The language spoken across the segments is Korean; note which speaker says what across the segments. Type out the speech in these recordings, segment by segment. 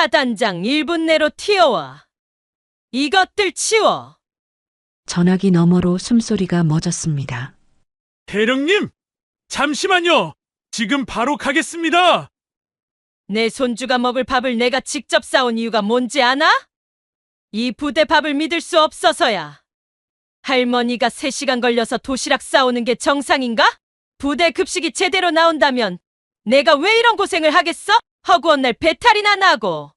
Speaker 1: 사단장 1분 내로 튀어와. 이것들 치워.
Speaker 2: 전화기 너머로 숨소리가 멎었습니다.
Speaker 3: 대령님, 잠시만요. 지금 바로 가겠습니다.
Speaker 1: 내 손주가 먹을 밥을 내가 직접 싸온 이유가 뭔지 아나? 이 부대 밥을 믿을 수 없어서야. 할머니가 3시간 걸려서 도시락 싸오는 게 정상인가? 부대 급식이 제대로 나온다면 내가 왜 이런 고생을 하겠어? 허구한 날 배탈이나 나고.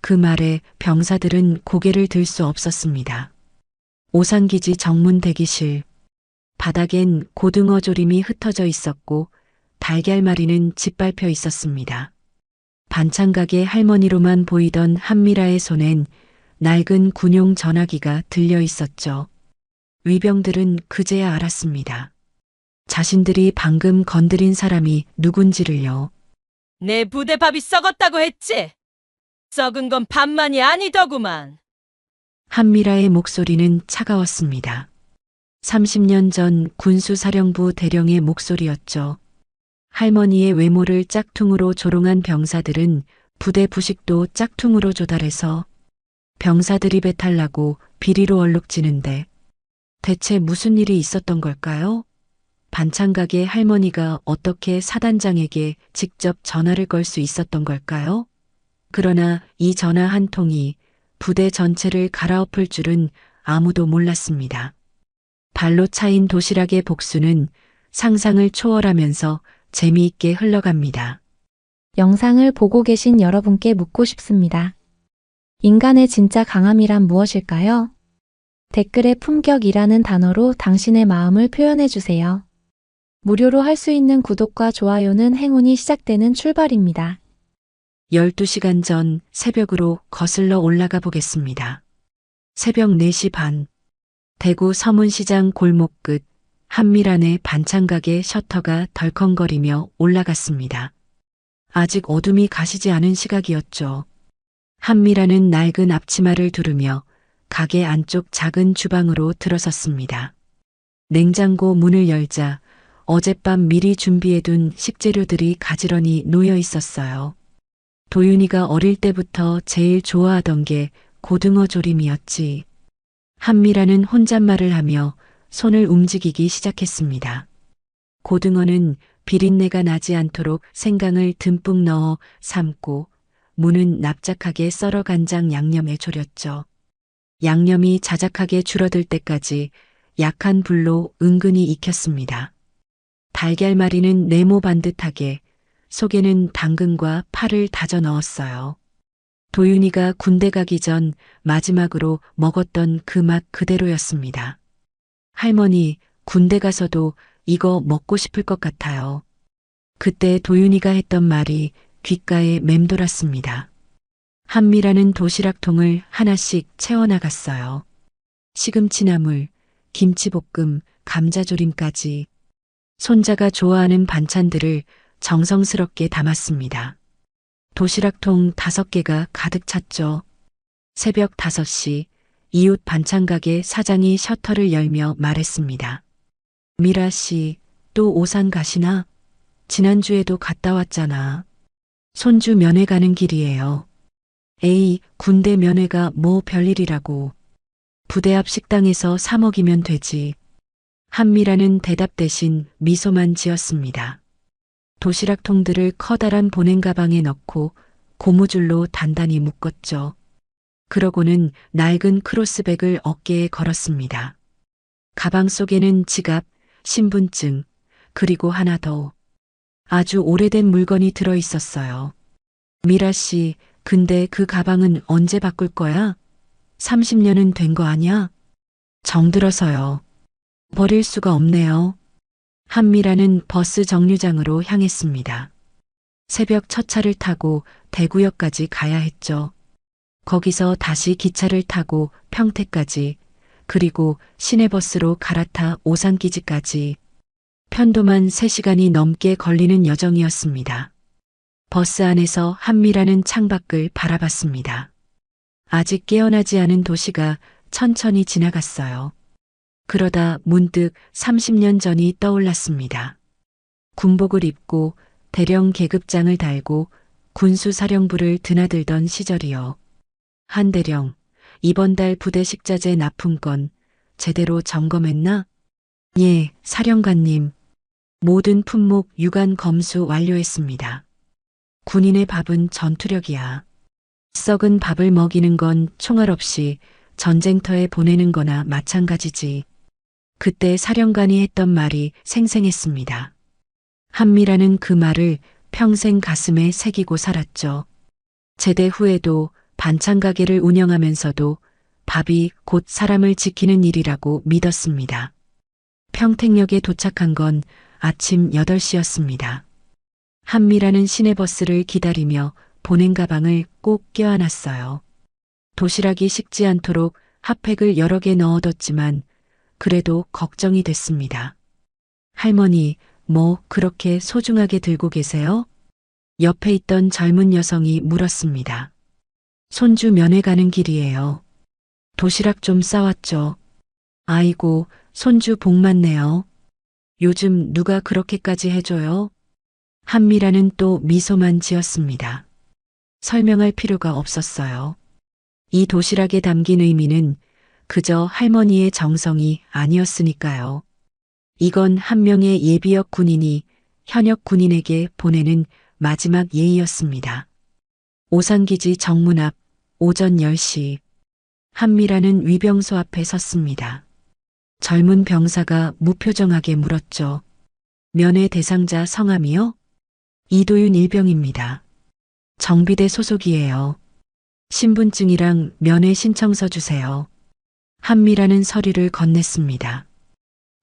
Speaker 2: 그 말에 병사들은 고개를 들 수 없었습니다. 오산기지 정문 대기실. 바닥엔 고등어 조림이 흩어져 있었고 달걀말이는 짓밟혀 있었습니다. 반찬가게 할머니로만 보이던 한미라의 손엔 낡은 군용 전화기가 들려 있었죠. 위병들은 그제야 알았습니다. 자신들이 방금 건드린 사람이 누군지를요.
Speaker 1: 내 부대 밥이 썩었다고 했지? 썩은 건 밥만이 아니더구만.
Speaker 2: 한미라의 목소리는 차가웠습니다. 30년 전 군수사령부 대령의 목소리였죠. 할머니의 외모를 짝퉁으로 조롱한 병사들은 부대 부식도 짝퉁으로 조달해서 병사들이 배탈나고 비리로 얼룩지는데 대체 무슨 일이 있었던 걸까요? 반찬가게 할머니가 어떻게 사단장에게 직접 전화를 걸 수 있었던 걸까요? 그러나 이 전화 한 통이 부대 전체를 갈아엎을 줄은 아무도 몰랐습니다. 발로 차인 도시락의 복수는 상상을 초월하면서 재미있게 흘러갑니다.
Speaker 4: 영상을 보고 계신 여러분께 묻고 싶습니다. 인간의 진짜 강함이란 무엇일까요? 댓글에 품격이라는 단어로 당신의 마음을 표현해 주세요. 무료로 할 수 있는 구독과 좋아요는 행운이 시작되는 출발입니다.
Speaker 2: 12시간 전 새벽으로 거슬러 올라가 보겠습니다. 새벽 4시 반. 대구 서문시장 골목 끝 한밀안의 반찬가게 셔터가 덜컹거리며 올라갔습니다. 아직 어둠이 가시지 않은 시각이었죠. 한밀안은 낡은 앞치마를 두르며 가게 안쪽 작은 주방으로 들어섰습니다. 냉장고 문을 열자 어젯밤 미리 준비해둔 식재료들이 가지런히 놓여 있었어요. 도윤이가 어릴 때부터 제일 좋아하던 게 고등어 조림이었지. 한미라는 혼잣말을 하며 손을 움직이기 시작했습니다. 고등어는 비린내가 나지 않도록 생강을 듬뿍 넣어 삶고 무는 납작하게 썰어 간장 양념에 졸였죠. 양념이 자작하게 줄어들 때까지 약한 불로 은근히 익혔습니다. 달걀말이는 네모 반듯하게, 속에는 당근과 파를 다져 넣었어요. 도윤이가 군대 가기 전 마지막으로 먹었던 그 맛 그대로였습니다. 할머니, 군대 가서도 이거 먹고 싶을 것 같아요. 그때 도윤이가 했던 말이 귓가에 맴돌았습니다. 한미라는 도시락통을 하나씩 채워나갔어요. 시금치나물, 김치볶음, 감자조림까지 손자가 좋아하는 반찬들을 정성스럽게 담았습니다. 도시락통 5개가 가득 찼죠. 새벽 5시 이웃 반찬가게 사장이 셔터를 열며 말했습니다. 미라 씨, 또 오산 가시나? 지난주에도 갔다 왔잖아. 손주 면회 가는 길이에요. 에이, 군대 면회가 뭐 별일이라고. 부대 앞 식당에서 사 먹이면 되지. 한미라는 대답 대신 미소만 지었습니다. 도시락통들을 커다란 보냉 가방에 넣고 고무줄로 단단히 묶었죠. 그러고는 낡은 크로스백을 어깨에 걸었습니다. 가방 속에는 지갑, 신분증, 그리고 하나 더. 아주 오래된 물건이 들어 있었어요. 미라 씨, 근데 그 가방은 언제 바꿀 거야? 30년은 된 거 아냐? 정들어서요. 버릴 수가 없네요. 한미라는 버스 정류장으로 향했습니다. 새벽 첫 차를 타고 대구역까지 가야 했죠. 거기서 다시 기차를 타고 평택까지, 그리고 시내버스로 갈아타 오산기지까지. 편도만 3시간이 넘게 걸리는 여정이었습니다. 버스 안에서 한미라는 창밖을 바라봤습니다. 아직 깨어나지 않은 도시가 천천히 지나갔어요. 그러다 문득 30년 전이 떠올랐습니다. 군복을 입고 대령 계급장을 달고 군수사령부를 드나들던 시절이요. 한대령, 이번 달 부대 식자재 납품건 제대로 점검했나? 예, 사령관님. 모든 품목 유관 검수 완료했습니다. 군인의 밥은 전투력이야. 썩은 밥을 먹이는 건 총알 없이 전쟁터에 보내는 거나 마찬가지지. 그때 사령관이 했던 말이 생생했습니다. 한미라는 그 말을 평생 가슴에 새기고 살았죠. 제대 후에도 반찬 가게를 운영하면서도 밥이 곧 사람을 지키는 일이라고 믿었습니다. 평택역에 도착한 건 아침 8시였습니다. 한미라는 시내버스를 기다리며 보냉 가방을 꼭 껴안았어요. 도시락이 식지 않도록 핫팩을 여러 개 넣어뒀지만 그래도 걱정이 됐습니다. 할머니, 뭐 그렇게 소중하게 들고 계세요? 옆에 있던 젊은 여성이 물었습니다. 손주 면회 가는 길이에요. 도시락 좀 싸왔죠. 아이고, 손주 복 많네요. 요즘 누가 그렇게까지 해줘요? 한미라는 또 미소만 지었습니다. 설명할 필요가 없었어요. 이 도시락에 담긴 의미는 그저 할머니의 정성이 아니었으니까요. 이건 한 명의 예비역 군인이 현역 군인에게 보내는 마지막 예의였습니다. 오산기지 정문 앞 오전 10시 한미라는 위병소 앞에 섰습니다. 젊은 병사가 무표정하게 물었죠. 면회 대상자 성함이요? 이도윤 일병입니다. 정비대 소속이에요. 신분증이랑 면회 신청서 주세요. 한미라는 서류를 건넸습니다.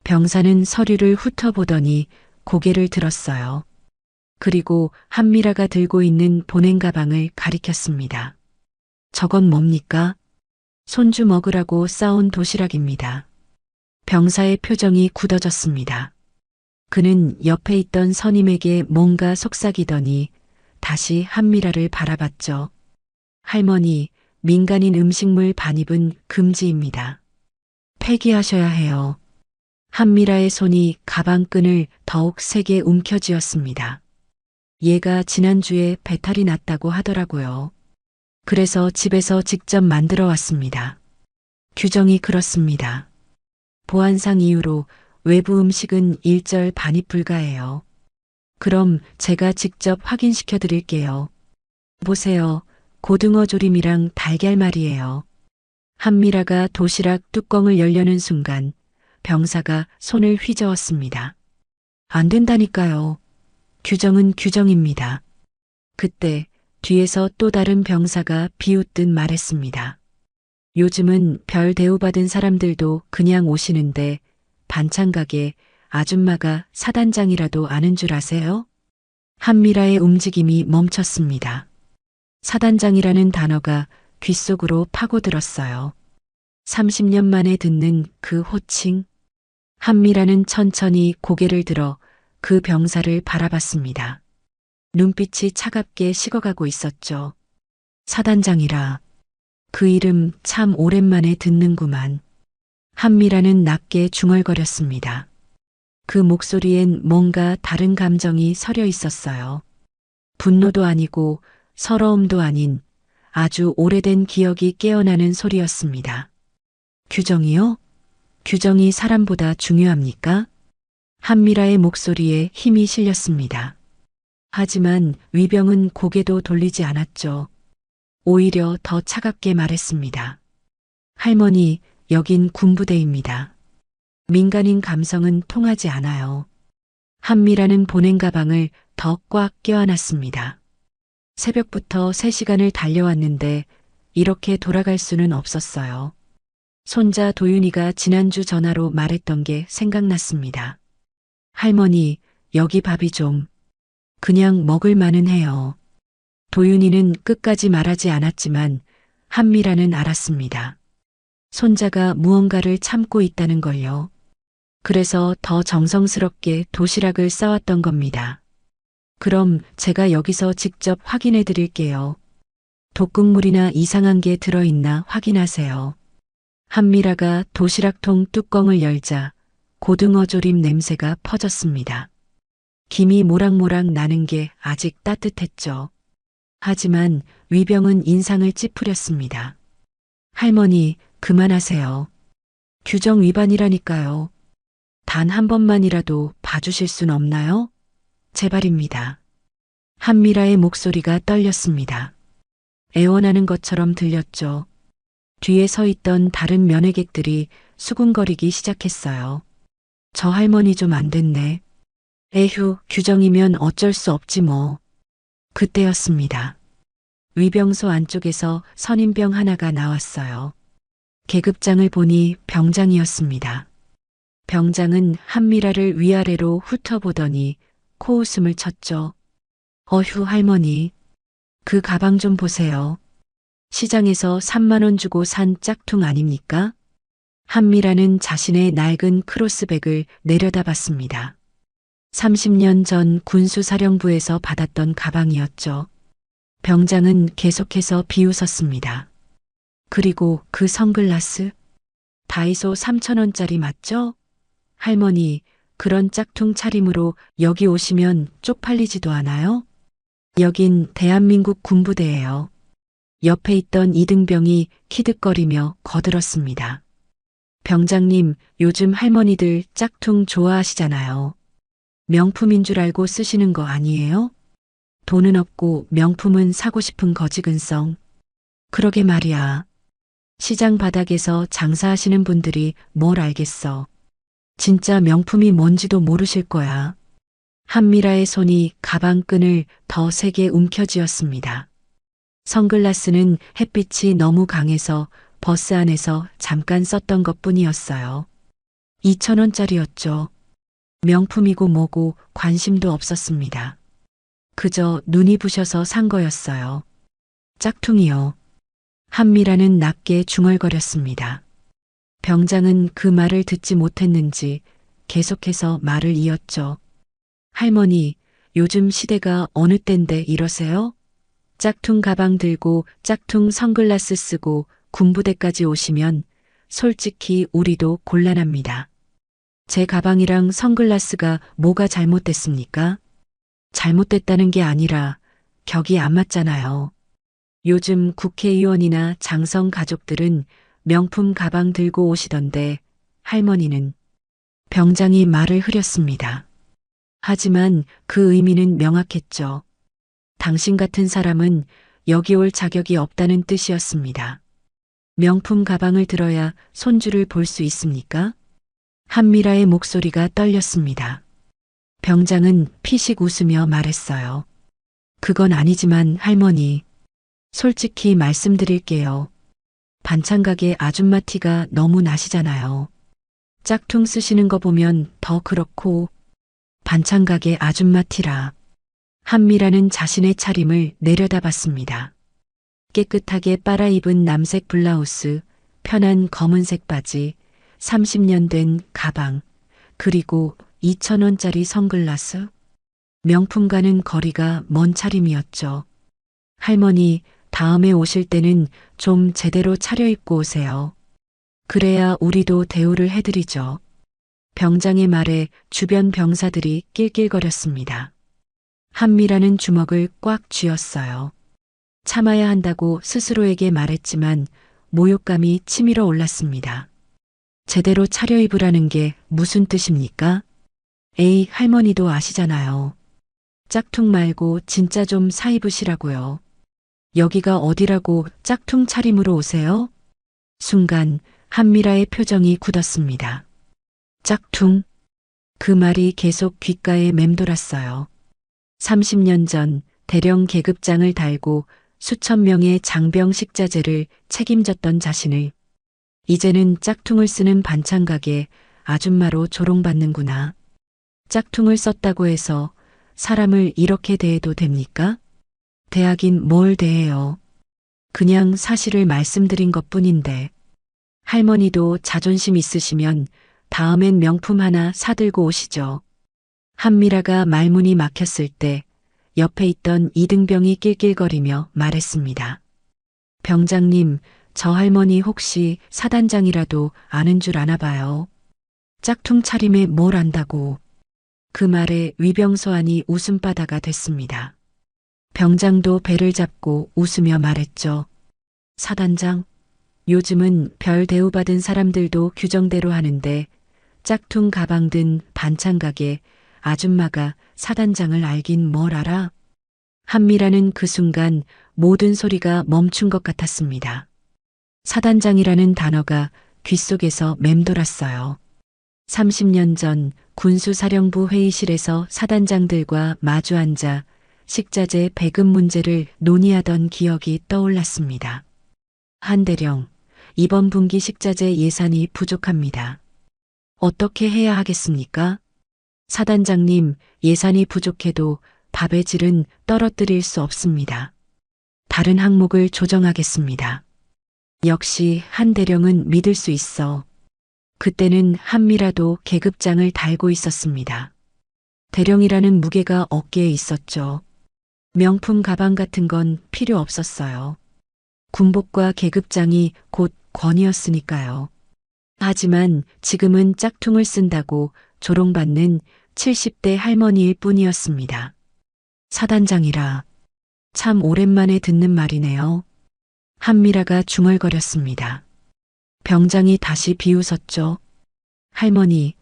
Speaker 2: 병사는 서류를 훑어보더니 고개를 들었어요. 그리고 한미라가 들고 있는 보냉 가방을 가리켰습니다. 저건 뭡니까? 손주 먹으라고 싸온 도시락입니다. 병사의 표정이 굳어졌습니다. 그는 옆에 있던 선임에게 뭔가 속삭이더니 다시 한미라를 바라봤죠. 할머니, 민간인 음식물 반입은 금지입니다. 폐기하셔야 해요. 한미라의 손이 가방끈을 더욱 세게 움켜쥐었습니다. 얘가 지난주에 배탈이 났다고 하더라고요. 그래서 집에서 직접 만들어 왔습니다. 규정이 그렇습니다. 보안상 이유로 외부 음식은 일절 반입 불가해요. 그럼 제가 직접 확인시켜 드릴게요. 보세요. 고등어 조림이랑 달걀 말이에요. 한미라가 도시락 뚜껑을 열려는 순간 병사가 손을 휘저었습니다. 안 된다니까요. 규정은 규정입니다. 그때 뒤에서 또 다른 병사가 비웃듯 말했습니다. 요즘은 별 대우받은 사람들도 그냥 오시는데 반찬 가게 아줌마가 사단장이라도 아는 줄 아세요? 한미라의 움직임이 멈췄습니다. 사단장이라는 단어가 귓속으로 파고들었어요. 30년 만에 듣는 그 호칭. 한미라는 천천히 고개를 들어 그 병사를 바라봤습니다. 눈빛이 차갑게 식어가고 있었죠. 사단장이라. 그 이름 참 오랜만에 듣는구만. 한미라는 낮게 중얼거렸습니다. 그 목소리엔 뭔가 다른 감정이 서려 있었어요. 분노도 아니고 서러움도 아닌 아주 오래된 기억이 깨어나는 소리였습니다. 규정이요? 규정이 사람보다 중요합니까? 한미라의 목소리에 힘이 실렸습니다. 하지만 위병은 고개도 돌리지 않았죠. 오히려 더 차갑게 말했습니다. 할머니, 여긴 군부대입니다. 민간인 감성은 통하지 않아요. 한미라는 보냉 가방을 더 꽉 껴안았습니다. 새벽부터 3시간을 달려왔는데 이렇게 돌아갈 수는 없었어요. 손자 도윤이가 지난주 전화로 말했던 게 생각났습니다. 할머니, 여기 밥이 좀 그냥 먹을 만은 해요. 도윤이는 끝까지 말하지 않았지만 한미라는 알았습니다. 손자가 무언가를 참고 있다는 걸요. 그래서 더 정성스럽게 도시락을 싸왔던 겁니다. 그럼 제가 여기서 직접 확인해 드릴게요. 독극물이나 이상한 게 들어있나 확인하세요. 한미라가 도시락통 뚜껑을 열자 고등어 조림 냄새가 퍼졌습니다. 김이 모락모락 나는 게 아직 따뜻했죠. 하지만 위병은 인상을 찌푸렸습니다. 할머니, 그만하세요. 규정 위반이라니까요. 단 한 번만이라도 봐주실 순 없나요? 제발입니다. 한미라의 목소리가 떨렸습니다. 애원하는 것처럼 들렸죠. 뒤에 서 있던 다른 면회객들이 수군거리기 시작했어요. 저 할머니 좀 안 됐네. 에휴, 규정이면 어쩔 수 없지 뭐. 그때였습니다. 위병소 안쪽에서 선임병 하나가 나왔어요. 계급장을 보니 병장이었습니다. 병장은 한미라를 위아래로 훑어보더니 코웃음을 쳤죠. 어휴, 할머니. 그 가방 좀 보세요. 시장에서 3만 원 주고 산 짝퉁 아닙니까? 한미라는 자신의 낡은 크로스백을 내려다봤습니다. 30년 전 군수사령부에서 받았던 가방이었죠. 병장은 계속해서 비웃었습니다. 그리고 그 선글라스? 다이소 3,000원짜리 맞죠? 할머니, 그런 짝퉁 차림으로 여기 오시면 쪽팔리지도 않아요? 여긴 대한민국 군부대예요. 옆에 있던 이등병이 키득거리며 거들었습니다. 병장님, 요즘 할머니들 짝퉁 좋아하시잖아요. 명품인 줄 알고 쓰시는 거 아니에요? 돈은 없고 명품은 사고 싶은 거지근성. 그러게 말이야. 시장 바닥에서 장사하시는 분들이 뭘 알겠어. 진짜 명품이 뭔지도 모르실 거야. 한미라의 손이 가방 끈을 더 세게 움켜쥐었습니다. 선글라스는 햇빛이 너무 강해서 버스 안에서 잠깐 썼던 것뿐이었어요. 2,000원짜리였죠. 명품이고 뭐고 관심도 없었습니다. 그저 눈이 부셔서 산 거였어요. 짝퉁이요. 한미라는 낮게 중얼거렸습니다. 병장은 그 말을 듣지 못했는지 계속해서 말을 이었죠. 할머니, 요즘 시대가 어느 땐데 이러세요? 짝퉁 가방 들고 짝퉁 선글라스 쓰고 군부대까지 오시면 솔직히 우리도 곤란합니다. 제 가방이랑 선글라스가 뭐가 잘못됐습니까? 잘못됐다는 게 아니라 격이 안 맞잖아요. 요즘 국회의원이나 장성 가족들은 명품 가방 들고 오시던데 할머니는 병장이 말을 흐렸습니다. 하지만 그 의미는 명확했죠. 당신 같은 사람은 여기 올 자격이 없다는 뜻이었습니다. 명품 가방을 들어야 손주를 볼 수 있습니까? 한미라의 목소리가 떨렸습니다. 병장은 피식 웃으며 말했어요. 그건 아니지만 할머니, 솔직히 말씀드릴게요. 반찬가게 아줌마 티가 너무 나시잖아요. 짝퉁 쓰시는 거 보면 더 그렇고 반찬가게 아줌마 티라. 한미라는 자신의 차림을 내려다봤습니다. 깨끗하게 빨아입은 남색 블라우스, 편한 검은색 바지, 30년 된 가방, 그리고 2,000원짜리 선글라스. 명품과는 거리가 먼 차림이었죠. 할머니, 다음에 오실 때는 좀 제대로 차려입고 오세요. 그래야 우리도 대우를 해드리죠. 병장의 말에 주변 병사들이 낄낄거렸습니다. 한미라는 주먹을 꽉 쥐었어요. 참아야 한다고 스스로에게 말했지만 모욕감이 치밀어 올랐습니다. 제대로 차려입으라는 게 무슨 뜻입니까? 에이, 할머니도 아시잖아요. 짝퉁 말고 진짜 좀 사입으시라고요. 여기가 어디라고 짝퉁 차림으로 오세요? 순간 한미라의 표정이 굳었습니다. 짝퉁? 그 말이 계속 귓가에 맴돌았어요. 30년 전 대령 계급장을 달고 수천 명의 장병 식자재를 책임졌던 자신을 이제는 짝퉁을 쓰는 반찬가게 아줌마로 조롱받는구나. 짝퉁을 썼다고 해서 사람을 이렇게 대해도 됩니까? 대하긴 뭘 대해요. 그냥 사실을 말씀드린 것뿐인데. 할머니도 자존심 있으시면 다음엔 명품 하나 사들고 오시죠. 한미라가 말문이 막혔을 때 옆에 있던 이등병이 낄낄거리며 말했습니다. 병장님, 저 할머니 혹시 사단장이라도 아는 줄 아나 봐요. 짝퉁 차림에 뭘 안다고. 그 말에 위병소 안이 웃음바다가 됐습니다. 병장도 배를 잡고 웃으며 말했죠. 사단장, 요즘은 별 대우받은 사람들도 규정대로 하는데 짝퉁 가방 든 반찬 가게 아줌마가 사단장을 알긴 뭘 알아? 한미라는 그 순간 모든 소리가 멈춘 것 같았습니다. 사단장이라는 단어가 귓속에서 맴돌았어요. 30년 전 군수사령부 회의실에서 사단장들과 마주 앉아 식자재 배급 문제를 논의하던 기억이 떠올랐습니다. 한대령, 이번 분기 식자재 예산이 부족합니다. 어떻게 해야 하겠습니까? 사단장님, 예산이 부족해도 밥의 질은 떨어뜨릴 수 없습니다. 다른 항목을 조정하겠습니다. 역시 한대령은 믿을 수 있어. 그때는 한미라도 계급장을 달고 있었습니다. 대령이라는 무게가 어깨에 있었죠. 명품 가방 같은 건 필요 없었어요. 군복과 계급장이 곧 권위였으니까요. 하지만 지금은 짝퉁을 쓴다고 조롱받는 70대 할머니일 뿐이었습니다. 사단장이라 참 오랜만에 듣는 말이네요. 한미라가 중얼거렸습니다. 병장이 다시 비웃었죠. 할머니,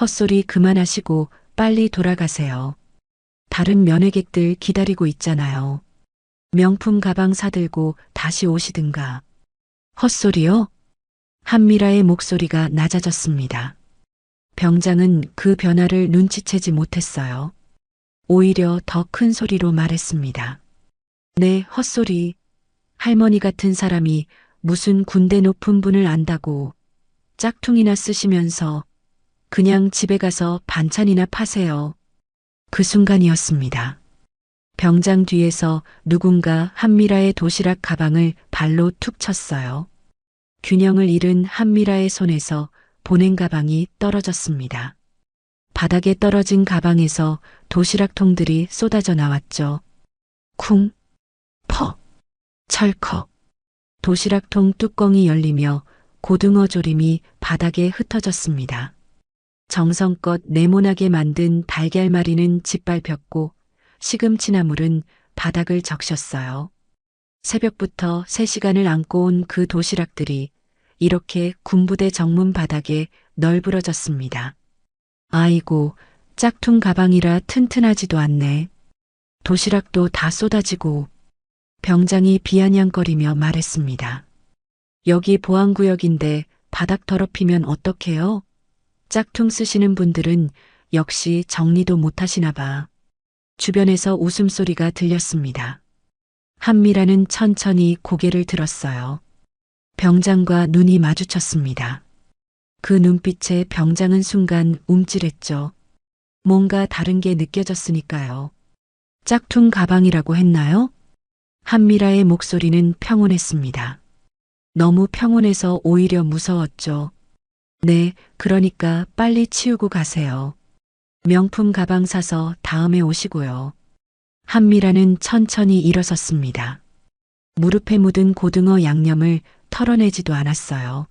Speaker 2: 헛소리 그만하시고 빨리 돌아가세요. 다른 면회객들 기다리고 있잖아요. 명품 가방 사들고 다시 오시든가. 헛소리요? 한미라의 목소리가 낮아졌습니다. 병장은 그 변화를 눈치채지 못했어요. 오히려 더 큰 소리로 말했습니다. 네, 헛소리. 할머니 같은 사람이 무슨 군대 높은 분을 안다고 짝퉁이나 쓰시면서 그냥 집에 가서 반찬이나 파세요. 그 순간이었습니다. 병장 뒤에서 누군가 한미라의 도시락 가방을 발로 툭 쳤어요. 균형을 잃은 한미라의 손에서 보냉 가방이 떨어졌습니다. 바닥에 떨어진 가방에서 도시락통들이 쏟아져 나왔죠. 쿵, 퍼, 철컥. 도시락통 뚜껑이 열리며 고등어 조림이 바닥에 흩어졌습니다. 정성껏 네모나게 만든 달걀말이는 짓밟혔고 시금치 나물은 바닥을 적셨어요. 새벽부터 3시간을 안고 온 그 도시락들이 이렇게 군부대 정문 바닥에 널브러졌습니다. 아이고, 짝퉁 가방이라 튼튼하지도 않네. 도시락도 다 쏟아지고. 병장이 비아냥거리며 말했습니다. 여기 보안구역인데 바닥 더럽히면 어떡해요? 짝퉁 쓰시는 분들은 역시 정리도 못하시나 봐. 주변에서 웃음소리가 들렸습니다. 한미라는 천천히 고개를 들었어요. 병장과 눈이 마주쳤습니다. 그 눈빛에 병장은 순간 움찔했죠. 뭔가 다른 게 느껴졌으니까요. 짝퉁 가방이라고 했나요? 한미라의 목소리는 평온했습니다. 너무 평온해서 오히려 무서웠죠. 네, 그러니까 빨리 치우고 가세요. 명품 가방 사서 다음에 오시고요. 한미라는 천천히 일어섰습니다. 무릎에 묻은 고등어 양념을 털어내지도 않았어요.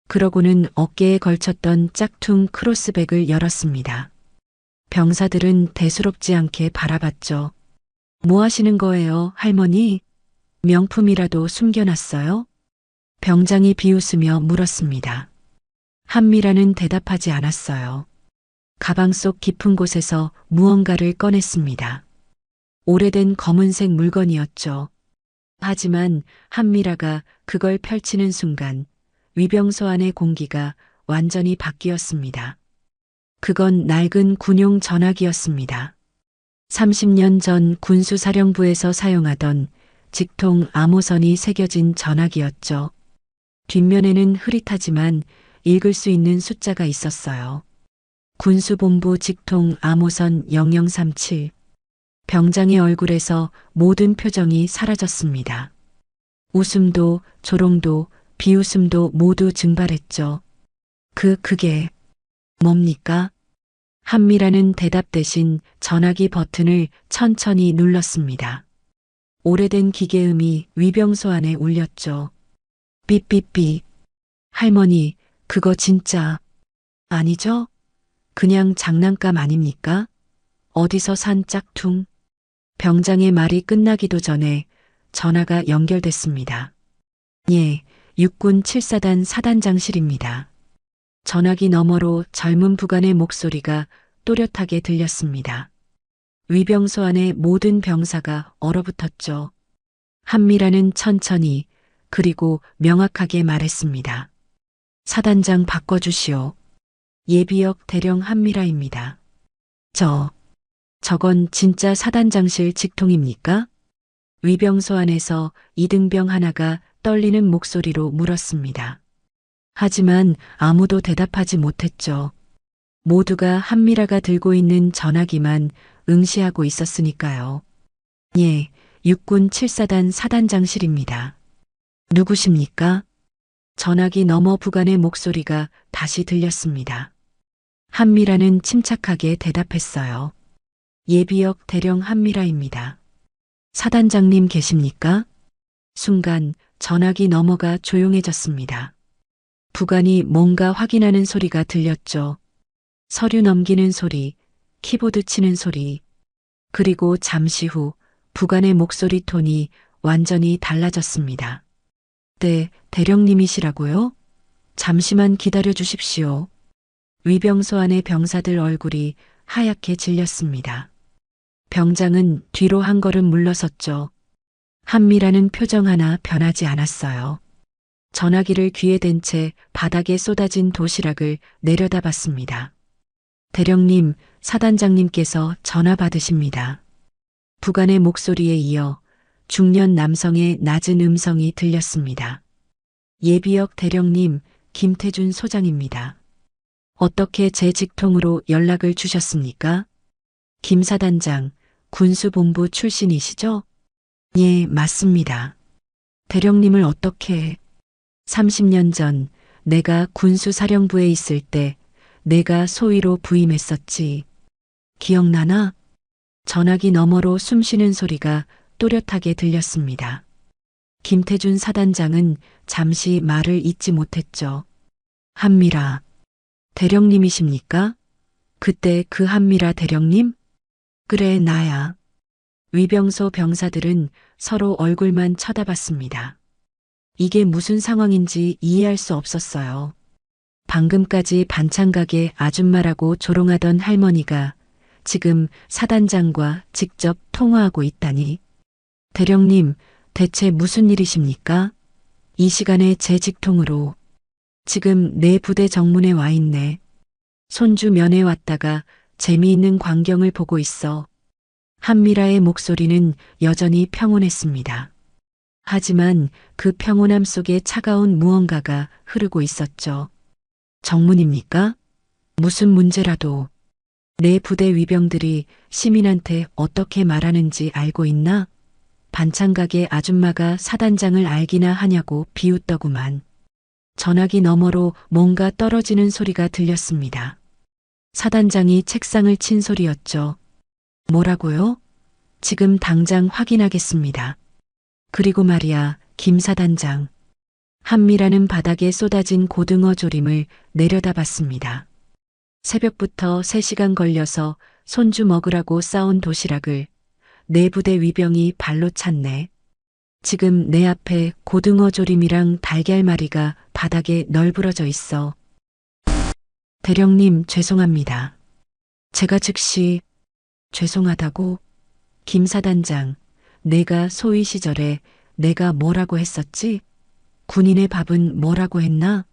Speaker 2: 그러고는 어깨에 걸쳤던 짝퉁 크로스백을 열었습니다. 병사들은 대수롭지 않게 바라봤죠. 뭐 하시는 거예요, 할머니? 명품이라도 숨겨놨어요? 병장이 비웃으며 물었습니다. 한미라는 대답하지 않았어요. 가방 속 깊은 곳에서 무언가를 꺼냈습니다. 오래된 검은색 물건이었죠. 하지만 한미라가 그걸 펼치는 순간 위병소 안의 공기가 완전히 바뀌었습니다. 그건 낡은 군용 전화기였습니다. 30년 전 군수사령부에서 사용하던 직통 암호선이 새겨진 전화기였죠. 뒷면에는 흐릿하지만 읽을 수 있는 숫자가 있었어요. 군수본부 직통 암호선 0037. 병장의 얼굴에서 모든 표정이 사라졌습니다. 웃음도 조롱도 비웃음도 모두 증발했죠. 그게 뭡니까? 한미라는 대답 대신 전화기 버튼을 천천히 눌렀습니다. 오래된 기계음이 위병소 안에 울렸죠. 삐삐삐. 할머니, 그거 진짜 아니죠? 그냥 장난감 아닙니까? 어디서 산 짝퉁? 병장의 말이 끝나기도 전에 전화가 연결됐습니다. 예, 육군 7사단 사단장실입니다. 전화기 너머로 젊은 부관의 목소리가 또렷하게 들렸습니다. 위병소 안의 모든 병사가 얼어붙었죠. 한미라는 천천히 그리고 명확하게 말했습니다. 사단장 바꿔주시오. 예비역 대령 한미라입니다. 저건 진짜 사단장실 직통입니까? 위병소 안에서 이등병 하나가 떨리는 목소리로 물었습니다. 하지만 아무도 대답하지 못했죠. 모두가 한미라가 들고 있는 전화기만 응시하고 있었으니까요. 예, 육군 7사단 사단장실입니다. 누구십니까? 전화기 너머 부관의 목소리가 다시 들렸습니다. 한미라는 침착하게 대답했어요. 예비역 대령 한미라입니다. 사단장님 계십니까? 순간 전화기 너머가 조용해졌습니다. 부관이 뭔가 확인하는 소리가 들렸죠. 서류 넘기는 소리, 키보드 치는 소리, 그리고 잠시 후 부관의 목소리 톤이 완전히 달라졌습니다. 네, 대령님이시라고요? 잠시만 기다려 주십시오. 위병소 안의 병사들 얼굴이 하얗게 질렸습니다. 병장은 뒤로 한 걸음 물러섰죠. 한미라는 표정 하나 변하지 않았어요. 전화기를 귀에 댄 채 바닥에 쏟아진 도시락을 내려다봤습니다. 대령님, 사단장님께서 전화 받으십니다. 부관의 목소리에 이어 중년 남성의 낮은 음성이 들렸습니다. 예비역 대령님, 김태준 소장입니다. 어떻게 제 직통으로 연락을 주셨습니까? 김 사단장, 군수본부 출신이시죠? 예, 맞습니다. 대령님을 어떻게... 30년 전 내가 군수사령부에 있을 때 내가 소위로 부임했었지. 기억나나? 전화기 너머로 숨쉬는 소리가 또렷하게 들렸습니다. 김태준 사단장은 잠시 말을 잇지 못했죠. 한미라, 대령님이십니까? 그때 그 한미라 대령님? 그래, 나야. 위병소 병사들은 서로 얼굴만 쳐다봤습니다. 이게 무슨 상황인지 이해할 수 없었어요. 방금까지 반찬가게 아줌마라고 조롱하던 할머니가 지금 사단장과 직접 통화하고 있다니. 대령님, 대체 무슨 일이십니까? 이 시간에 제 직통으로. 지금 내 부대 정문에 와 있네. 손주 면회 왔다가 재미있는 광경을 보고 있어. 한미라의 목소리는 여전히 평온했습니다. 하지만 그 평온함 속에 차가운 무언가가 흐르고 있었죠. 정문입니까? 무슨 문제라도. 내 부대 위병들이 시민한테 어떻게 말하는지 알고 있나? 반찬가게 아줌마가 사단장을 알기나 하냐고 비웃더구만. 전화기 너머로 뭔가 떨어지는 소리가 들렸습니다. 사단장이 책상을 친 소리였죠. 뭐라고요? 지금 당장 확인하겠습니다. 그리고 말이야, 김 사단장. 한미라는 바닥에 쏟아진 고등어 조림을 내려다봤습니다. 새벽부터 3시간 걸려서 손주 먹으라고 싸온 도시락을 내 부대 위병이 발로 찼네. 지금 내 앞에 고등어 조림이랑 달걀말이가 바닥에 널브러져 있어. 대령님, 죄송합니다. 제가 즉시... 죄송하다고? 김 사단장, 내가 소위 시절에 내가 뭐라고 했었지? 군인의 밥은 뭐라고 했나?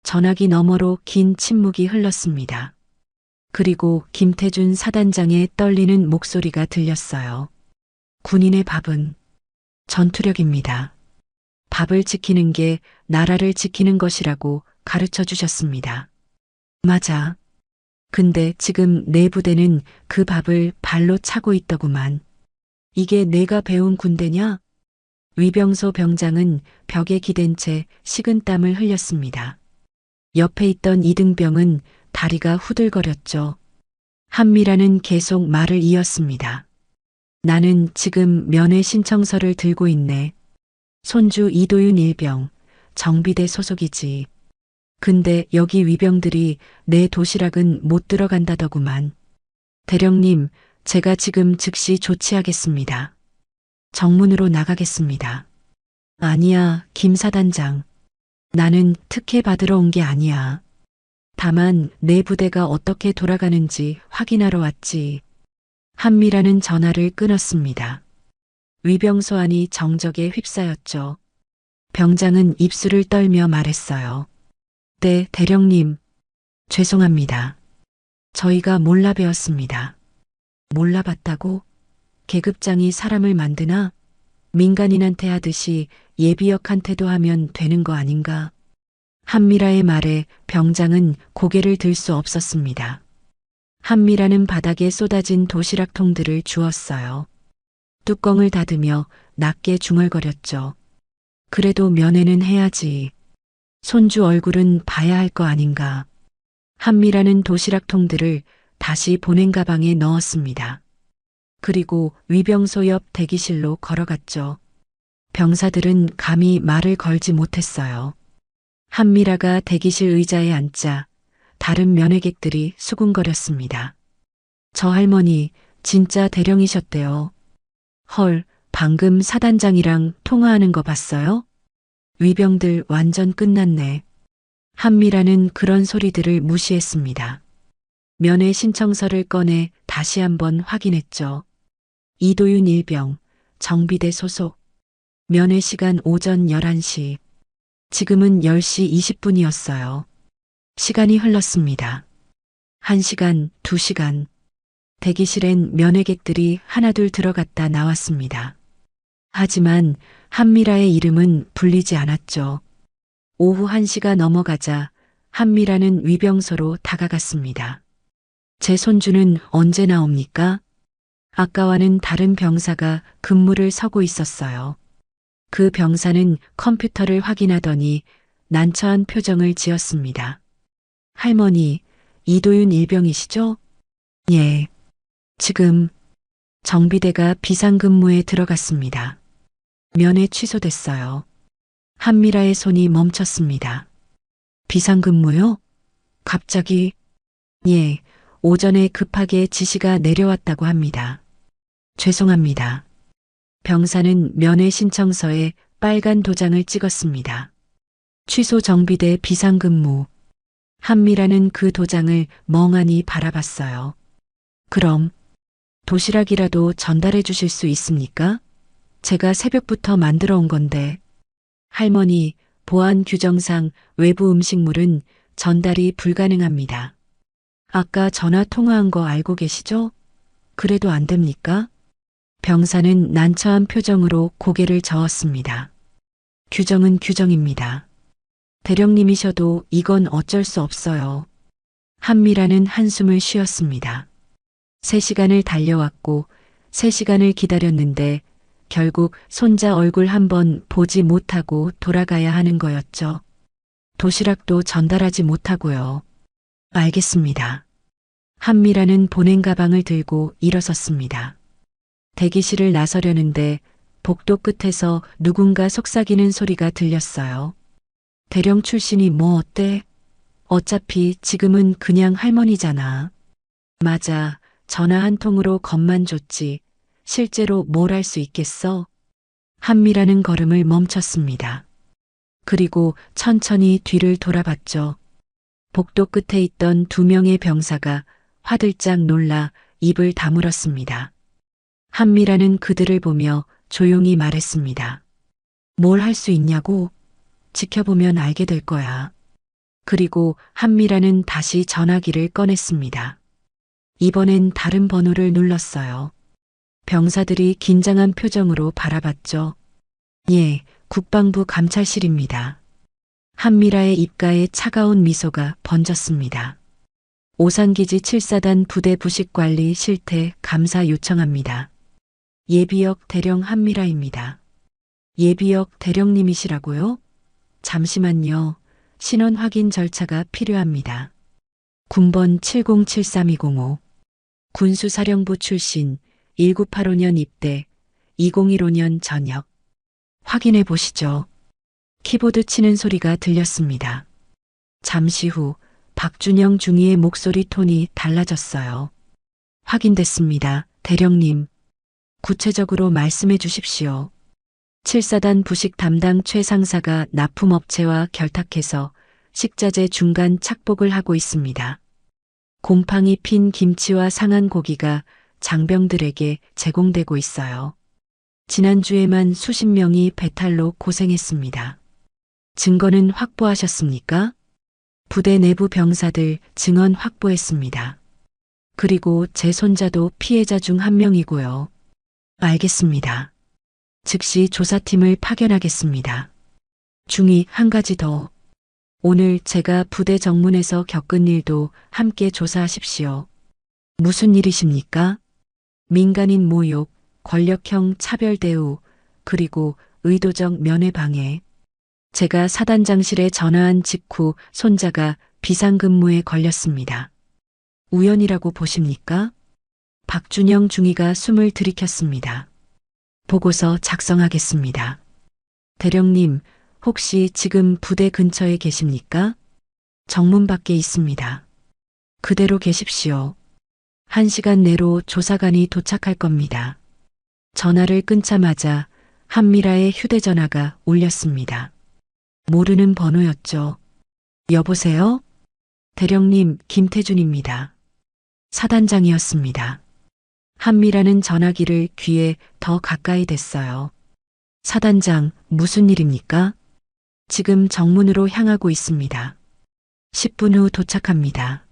Speaker 2: 전화기 너머로 긴 침묵이 흘렀습니다. 그리고 김태준 사단장의 떨리는 목소리가 들렸어요. 군인의 밥은 전투력입니다. 밥을 지키는 게 나라를 지키는 것이라고 가르쳐 주셨습니다. 맞아. 근데 지금 내 부대는 그 밥을 발로 차고 있더구만. 이게 내가 배운 군대냐? 위병소 병장은 벽에 기댄 채 식은땀을 흘렸습니다. 옆에 있던 이등병은 다리가 후들거렸죠. 한미라는 계속 말을 이었습니다. 나는 지금 면회 신청서를 들고 있네. 손주 이도윤 일병, 정비대 소속이지. 근데 여기 위병들이 내 도시락은 못 들어간다더구만. 대령님, 제가 지금 즉시 조치하겠습니다. 정문으로 나가겠습니다. 아니야, 김 사단장. 나는 특혜 받으러 온 게 아니야. 다만 내 부대가 어떻게 돌아가는지 확인하러 왔지. 한미라는 전화를 끊었습니다. 위병소 안이 정적에 휩싸였죠. 병장은 입술을 떨며 말했어요. 네, 대령님. 죄송합니다. 저희가 몰라 배웠습니다. 몰라봤다고? 계급장이 사람을 만드나? 민간인한테 하듯이 예비역한테도 하면 되는 거 아닌가? 한미라의 말에 병장은 고개를 들 수 없었습니다. 한미라는 바닥에 쏟아진 도시락통들을 주었어요. 뚜껑을 닫으며 낮게 중얼거렸죠. 그래도 면회는 해야지. 손주 얼굴은 봐야 할 거 아닌가. 한미라는 도시락통들을 다시 보냉 가방에 넣었습니다. 그리고 위병소 옆 대기실로 걸어갔죠. 병사들은 감히 말을 걸지 못했어요. 한미라가 대기실 의자에 앉자 다른 면회객들이 수군거렸습니다. 저 할머니 진짜 대령이셨대요. 헐, 방금 사단장이랑 통화하는 거 봤어요? 위병들 완전 끝났네. 한미라는 그런 소리들을 무시했습니다. 면회 신청서를 꺼내 다시 한번 확인했죠. 이도윤 일병, 정비대 소속. 면회 시간 오전 11시. 지금은 10시 20분이었어요. 시간이 흘렀습니다. 1시간, 2시간. 대기실엔 면회객들이 하나둘 들어갔다 나왔습니다. 하지만 한미라의 이름은 불리지 않았죠. 오후 1시가 넘어가자 한미라는 위병소로 다가갔습니다. 제 손주는 언제 나옵니까? 아까와는 다른 병사가 근무를 서고 있었어요. 그 병사는 컴퓨터를 확인하더니 난처한 표정을 지었습니다. 할머니, 이도윤 일병이시죠? 예. 지금 정비대가 비상근무에 들어갔습니다. 면회 취소됐어요. 한미라의 손이 멈췄습니다. 비상근무요? 갑자기? 예, 오전에 급하게 지시가 내려왔다고 합니다. 죄송합니다. 병사는 면회 신청서에 빨간 도장을 찍었습니다. 취소 정비대 비상근무. 한미라는 그 도장을 멍하니 바라봤어요. 그럼 도시락이라도 전달해 주실 수 있습니까? 제가 새벽부터 만들어 온 건데. 할머니, 보안 규정상 외부 음식물은 전달이 불가능합니다. 아까 전화 통화한 거 알고 계시죠? 그래도 안 됩니까? 병사는 난처한 표정으로 고개를 저었습니다. 규정은 규정입니다. 대령님이셔도 이건 어쩔 수 없어요. 한미라는 한숨을 쉬었습니다. 3시간을 달려왔고 3시간을 기다렸는데 결국 손자 얼굴 한번 보지 못하고 돌아가야 하는 거였죠. 도시락도 전달하지 못하고요. 알겠습니다. 한미라는 보냉 가방을 들고 일어섰습니다. 대기실을 나서려는데 복도 끝에서 누군가 속삭이는 소리가 들렸어요. 대령 출신이 뭐 어때? 어차피 지금은 그냥 할머니잖아. 맞아. 전화 한 통으로 겁만 줬지. 실제로 뭘 할 수 있겠어? 한미라는 걸음을 멈췄습니다. 그리고 천천히 뒤를 돌아봤죠. 복도 끝에 있던 2명의 병사가 화들짝 놀라 입을 다물었습니다. 한미라는 그들을 보며 조용히 말했습니다. 뭘 할 수 있냐고? 지켜보면 알게 될 거야. 그리고 한미라는 다시 전화기를 꺼냈습니다. 이번엔 다른 번호를 눌렀어요. 병사들이 긴장한 표정으로 바라봤죠. 예, 국방부 감찰실입니다. 한미라의 입가에 차가운 미소가 번졌습니다. 오산기지 7사단 부대 부식관리 실태 감사 요청합니다. 예비역 대령 한미라입니다. 예비역 대령님이시라고요? 잠시만요. 신원 확인 절차가 필요합니다. 군번 7073-205 군수사령부 출신 1985년 입대 2015년 전역 확인해 보시죠. 키보드 치는 소리가 들렸습니다. 잠시 후 박준영 중위의 목소리 톤이 달라졌어요. 확인됐습니다. 대령님, 구체적으로 말씀해 주십시오. 7사단 부식 담당 최 상사가 납품업체와 결탁해서 식자재 중간 착복을 하고 있습니다. 곰팡이 핀 김치와 상한 고기가 장병들에게 제공되고 있어요. 지난주에만 수십 명이 배탈로 고생했습니다. 증거는 확보하셨습니까? 부대 내부 병사들 증언 확보했습니다. 그리고 제 손자도 피해자 중 한 명이고요. 알겠습니다. 즉시 조사팀을 파견하겠습니다. 중이 한 가지 더. 오늘 제가 부대 정문에서 겪은 일도 함께 조사하십시오. 무슨 일이십니까? 민간인 모욕, 권력형 차별 대우, 그리고 의도적 면회방해. 제가 사단장실에 전화한 직후 손자가 비상근무에 걸렸습니다. 우연이라고 보십니까? 박준영 중위가 숨을 들이켰습니다. 보고서 작성하겠습니다. 대령님, 혹시 지금 부대 근처에 계십니까? 정문 밖에 있습니다. 그대로 계십시오. 1시간 내로 조사관이 도착할 겁니다. 전화를 끊자마자 한미라의 휴대전화가 울렸습니다. 모르는 번호였죠. 여보세요? 대령님, 김태준입니다. 사단장이었습니다. 한미라는 전화기를 귀에 더 가까이 댔어요. 사단장, 무슨 일입니까? 지금 정문으로 향하고 있습니다. 10분 후 도착합니다.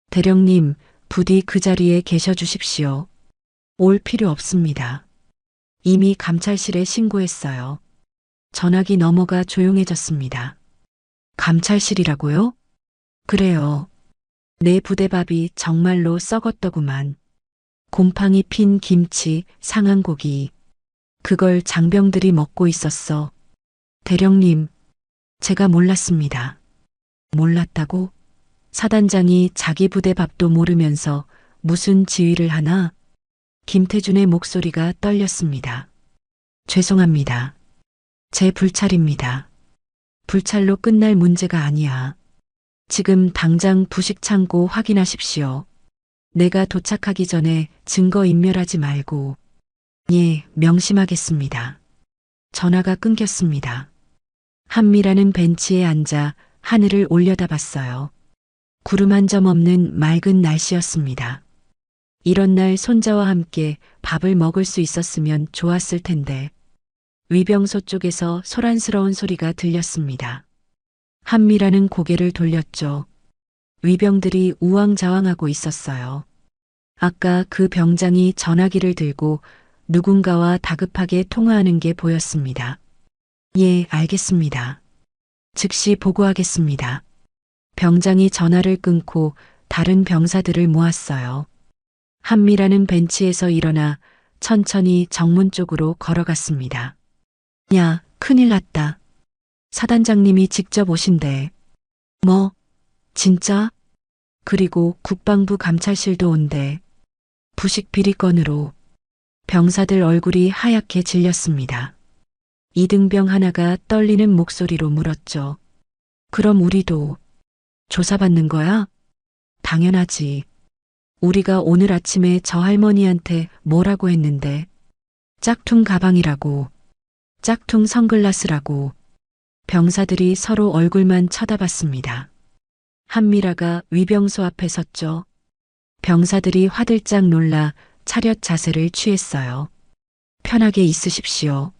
Speaker 2: 대령님, 부디 그 자리에 계셔 주십시오. 올 필요 없습니다. 이미 감찰실에 신고했어요. 전화기 너머가 조용해졌습니다. 감찰실이라고요? 그래요. 내 부대밥이 정말로 썩었더구만. 곰팡이 핀 김치, 상한 고기. 그걸 장병들이 먹고 있었어. 대령님, 제가 몰랐습니다. 몰랐다고? 사단장이 자기 부대 밥도 모르면서 무슨 지휘를 하나? 김태준의 목소리가 떨렸습니다. 죄송합니다. 제 불찰입니다. 불찰로 끝날 문제가 아니야. 지금 당장 부식 창고 확인하십시오. 내가 도착하기 전에 증거 인멸하지 말고. 예, 명심하겠습니다. 전화가 끊겼습니다. 한미라는 벤치에 앉아 하늘을 올려다봤어요. 구름 한 점 없는 맑은 날씨였습니다. 이런 날 손자와 함께 밥을 먹을 수 있었으면 좋았을 텐데. 위병소 쪽에서 소란스러운 소리가 들렸습니다. 한미라는 고개를 돌렸죠. 위병들이 우왕좌왕하고 있었어요. 아까 그 병장이 전화기를 들고 누군가와 다급하게 통화하는 게 보였습니다. 예, 알겠습니다. 즉시 보고하겠습니다. 병장이 전화를 끊고 다른 병사들을 모았어요. 한미라는 벤치에서 일어나 천천히 정문 쪽으로 걸어갔습니다. 야, 큰일 났다. 사단장님이 직접 오신대. 뭐, 진짜? 그리고 국방부 감찰실도 온대. 부식 비리 건으로. 병사들 얼굴이 하얗게 질렸습니다. 이등병 하나가 떨리는 목소리로 물었죠. 그럼 우리도 조사받는 거야? 당연하지. 우리가 오늘 아침에 저 할머니한테 뭐라고 했는데. 짝퉁 가방이라고. 짝퉁 선글라스라고. 병사들이 서로 얼굴만 쳐다봤습니다. 한미라가 위병소 앞에 섰죠. 병사들이 화들짝 놀라 차렷 자세를 취했어요. 편하게 있으십시오.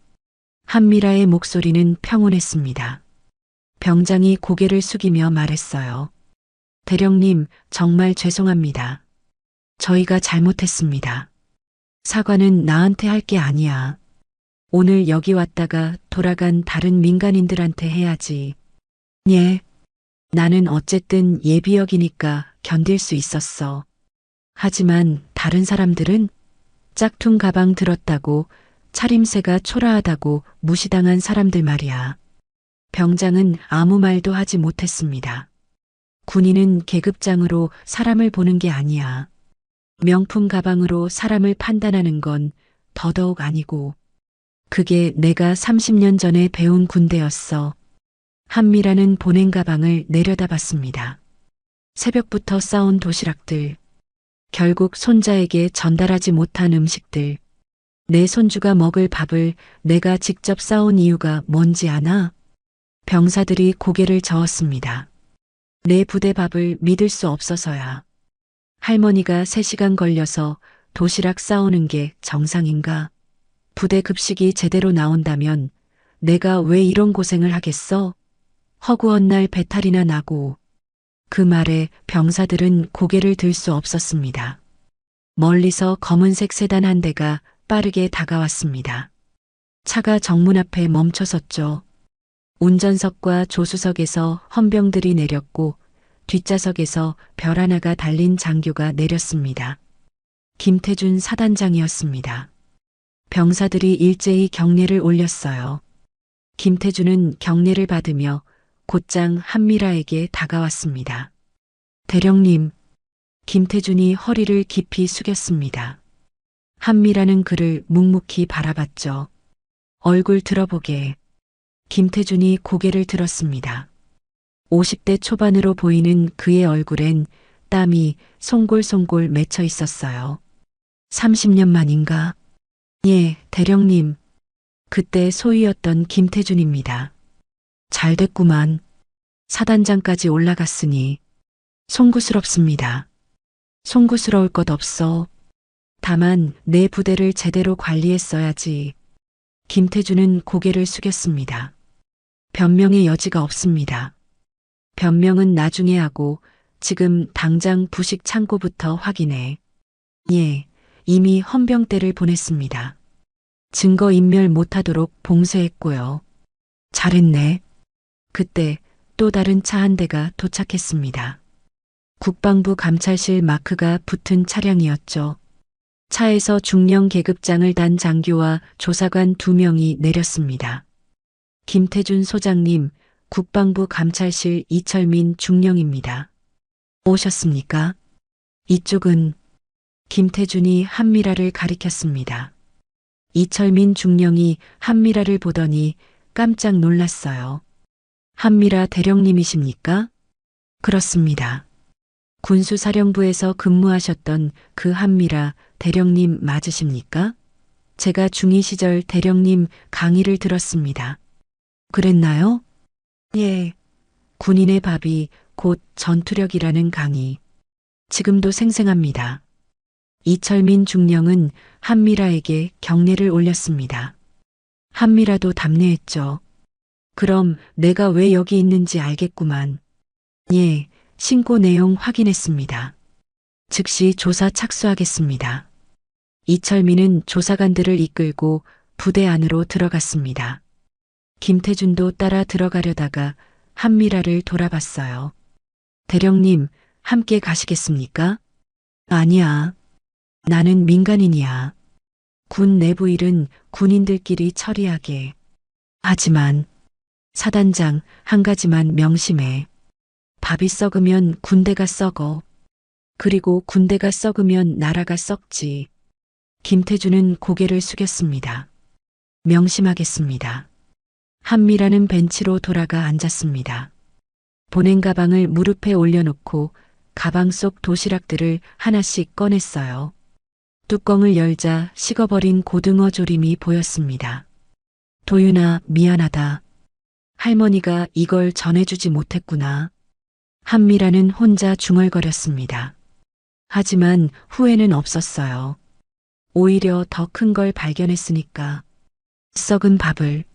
Speaker 2: 한미라의 목소리는 평온했습니다. 병장이 고개를 숙이며 말했어요. 대령님, 정말 죄송합니다. 저희가 잘못했습니다. 사과는 나한테 할 게 아니야. 오늘 여기 왔다가 돌아간 다른 민간인들한테 해야지. 예. 나는 어쨌든 예비역이니까 견딜 수 있었어. 하지만 다른 사람들은 짝퉁 가방 들었다고 차림새가 초라하다고 무시당한 사람들 말이야. 병장은 아무 말도 하지 못했습니다. 군인은 계급장으로 사람을 보는 게 아니야. 명품 가방으로 사람을 판단하는 건 더더욱 아니고. 그게 내가 30년 전에 배운 군대였어. 한미라는 보냉 가방을 내려다봤습니다. 새벽부터 싸온 도시락들. 결국 손자에게 전달하지 못한 음식들. 내 손주가 먹을 밥을 내가 직접 싸온 이유가 뭔지 아나? 병사들이 고개를 저었습니다. 내 부대 밥을 믿을 수 없어서야. 할머니가 3시간 걸려서 도시락 싸오는 게 정상인가? 부대 급식이 제대로 나온다면 내가 왜 이런 고생을 하겠어? 허구한 날 배탈이나 나고. 그 말에 병사들은 고개를 들 수 없었습니다. 멀리서 검은색 세단 한 대가 빠르게 다가왔습니다. 차가 정문 앞에 멈춰섰죠. 운전석과 조수석에서 헌병들이 내렸고 뒷좌석에서 별 하나가 달린 장교가 내렸습니다. 김태준 사단장이었습니다. 병사들이 일제히 경례를 올렸어요. 김태준은 경례를 받으며 곧장 한미라에게 다가왔습니다. 대령님, 김태준이 허리를 깊이 숙였습니다. 한미라는 그를 묵묵히 바라봤죠. 얼굴 들어보게. 김태준이 고개를 들었습니다. 50대 초반으로 보이는 그의 얼굴엔 땀이 송골송골 맺혀 있었어요. 30년 만인가? 예, 대령님. 그때 소위였던 김태준입니다. 잘 됐구만. 사단장까지 올라갔으니 송구스럽습니다. 송구스러울 것 없어. 다만 내 부대를 제대로 관리했어야지. 김태준은 고개를 숙였습니다. 변명의 여지가 없습니다. 변명은 나중에 하고 지금 당장 부식 창고부터 확인해. 예, 이미 헌병대를 보냈습니다. 증거 인멸 못하도록 봉쇄했고요. 잘했네. 그때 또 다른 차 한 대가 도착했습니다. 국방부 감찰실 마크가 붙은 차량이었죠. 차에서 중령 계급장을 단 장교와 조사관 2명이 내렸습니다. 김태준 소장님, 국방부 감찰실 이철민 중령입니다. 오셨습니까? 이쪽은 김태준이 한미라를 가리켰습니다. 이철민 중령이 한미라를 보더니 깜짝 놀랐어요. 한미라 대령님이십니까? 그렇습니다. 군수사령부에서 근무하셨던 그 한미라 대령님 맞으십니까? 제가 중위 시절 대령님 강의를 들었습니다. 그랬나요? 예. 군인의 밥이 곧 전투력이라는 강의. 지금도 생생합니다. 이철민 중령은 한미라에게 경례를 올렸습니다. 한미라도 답례했죠. 그럼 내가 왜 여기 있는지 알겠구만. 예, 신고 내용 확인했습니다. 즉시 조사 착수하겠습니다. 이철민은 조사관들을 이끌고 부대 안으로 들어갔습니다. 김태준도 따라 들어가려다가 한미라를 돌아봤어요. 대령님, 함께 가시겠습니까? 아니야. 나는 민간인이야. 군 내부 일은 군인들끼리 처리하게. 하지만 사단장, 한 가지만 명심해. 밥이 썩으면 군대가 썩어. 그리고 군대가 썩으면 나라가 썩지. 김태준은 고개를 숙였습니다. 명심하겠습니다. 한미라는 벤치로 돌아가 앉았습니다. 보냉 가방을 무릎에 올려놓고 가방 속 도시락들을 하나씩 꺼냈어요. 뚜껑을 열자 식어버린 고등어 조림이 보였습니다. 도윤아, 미안하다. 할머니가 이걸 전해주지 못했구나. 한미라는 혼자 중얼거렸습니다. 하지만 후회는 없었어요. 오히려 더 큰 걸 발견했으니까. 썩은 밥을,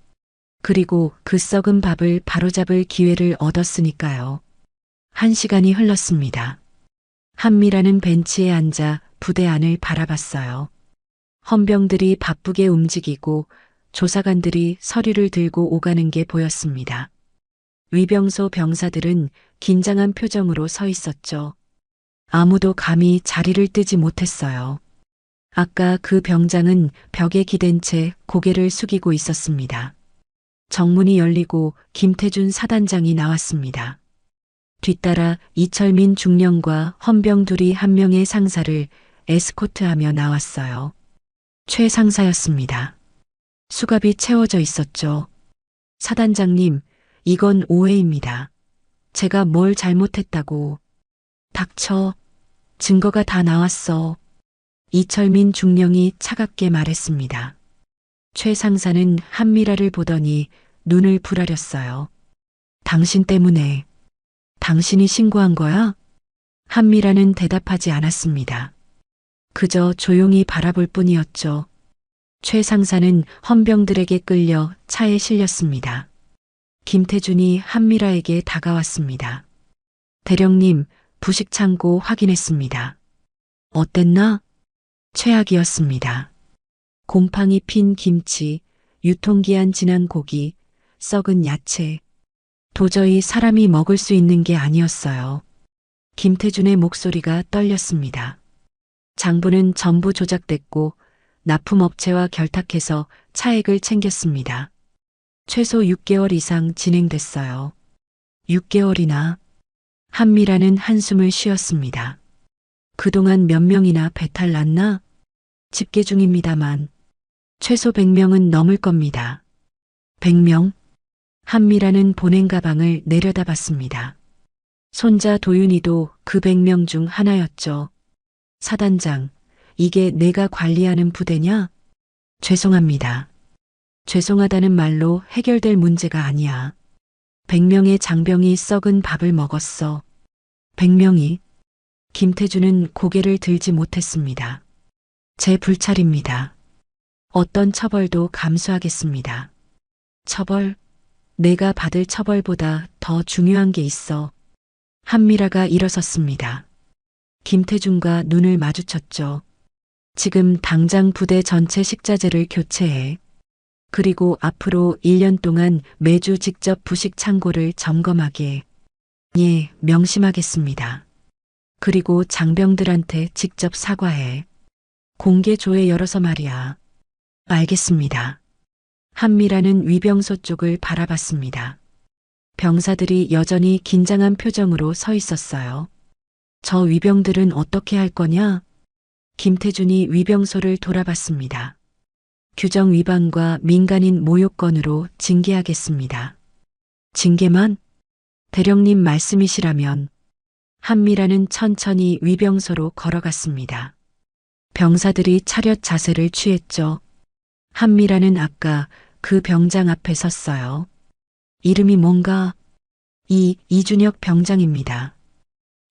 Speaker 2: 그리고 그 썩은 밥을 바로잡을 기회를 얻었으니까요. 1시간이 흘렀습니다. 한미라는 벤치에 앉아 부대 안을 바라봤어요. 헌병들이 바쁘게 움직이고 조사관들이 서류를 들고 오가는 게 보였습니다. 위병소 병사들은 긴장한 표정으로 서 있었죠. 아무도 감히 자리를 뜨지 못했어요. 아까 그 병장은 벽에 기댄 채 고개를 숙이고 있었습니다. 정문이 열리고 김태준 사단장이 나왔습니다. 뒤따라 이철민 중령과 헌병 둘이 한 명의 상사를 에스코트하며 나왔어요. 최 상사였습니다. 수갑이 채워져 있었죠. 사단장님, 이건 오해입니다. 제가 뭘 잘못했다고. 닥쳐. 증거가 다 나왔어. 이철민 중령이 차갑게 말했습니다. 최 상사는 한미라를 보더니 눈을 부라렸어요. 당신 때문에. 당신이 신고한 거야? 한미라는 대답하지 않았습니다. 그저 조용히 바라볼 뿐이었죠. 최 상사는 헌병들에게 끌려 차에 실렸습니다. 김태준이 한미라에게 다가왔습니다. 대령님, 부식창고 확인했습니다. 어땠나? 최악이었습니다. 곰팡이 핀 김치, 유통기한 지난 고기, 썩은 야채. 도저히 사람이 먹을 수 있는 게 아니었어요. 김태준의 목소리가 떨렸습니다. 장부는 전부 조작됐고 납품업체와 결탁해서 차액을 챙겼습니다. 최소 6개월 이상 진행됐어요. 6개월이나. 한미라는 한숨을 쉬었습니다. 그동안 몇 명이나 배탈 났나? 집계 중입니다만 최소 100명은 넘을 겁니다. 100명? 한미라는 보낸 가방을 내려다봤습니다. 손자 도윤이도 그 100명 중 하나였죠. 사단장, 이게 내가 관리하는 부대냐? 죄송합니다. 죄송하다는 말로 해결될 문제가 아니야. 100명의 장병이 썩은 밥을 먹었어. 100명이? 김태준은 고개를 들지 못했습니다. 제 불찰입니다. 어떤 처벌도 감수하겠습니다. 처벌? 내가 받을 처벌보다 더 중요한 게 있어. 한미라가 일어섰습니다. 김태준과 눈을 마주쳤죠. 지금 당장 부대 전체 식자재를 교체해. 그리고 앞으로 1년 동안 매주 직접 부식 창고를 점검하게. 예, 명심하겠습니다. 그리고 장병들한테 직접 사과해. 공개 조회 열어서 말이야. 알겠습니다. 한미라는 위병소 쪽을 바라봤습니다. 병사들이 여전히 긴장한 표정으로 서 있었어요. 저 위병들은 어떻게 할 거냐? 김태준이 위병소를 돌아봤습니다. 규정 위반과 민간인 모욕 건으로 징계하겠습니다. 징계만? 대령님 말씀이시라면. 한미라는 천천히 위병소로 걸어갔습니다. 병사들이 차렷 자세를 취했죠. 한미라는 아까 그 병장 앞에 섰어요. 이름이 뭔가? 이준혁 병장입니다.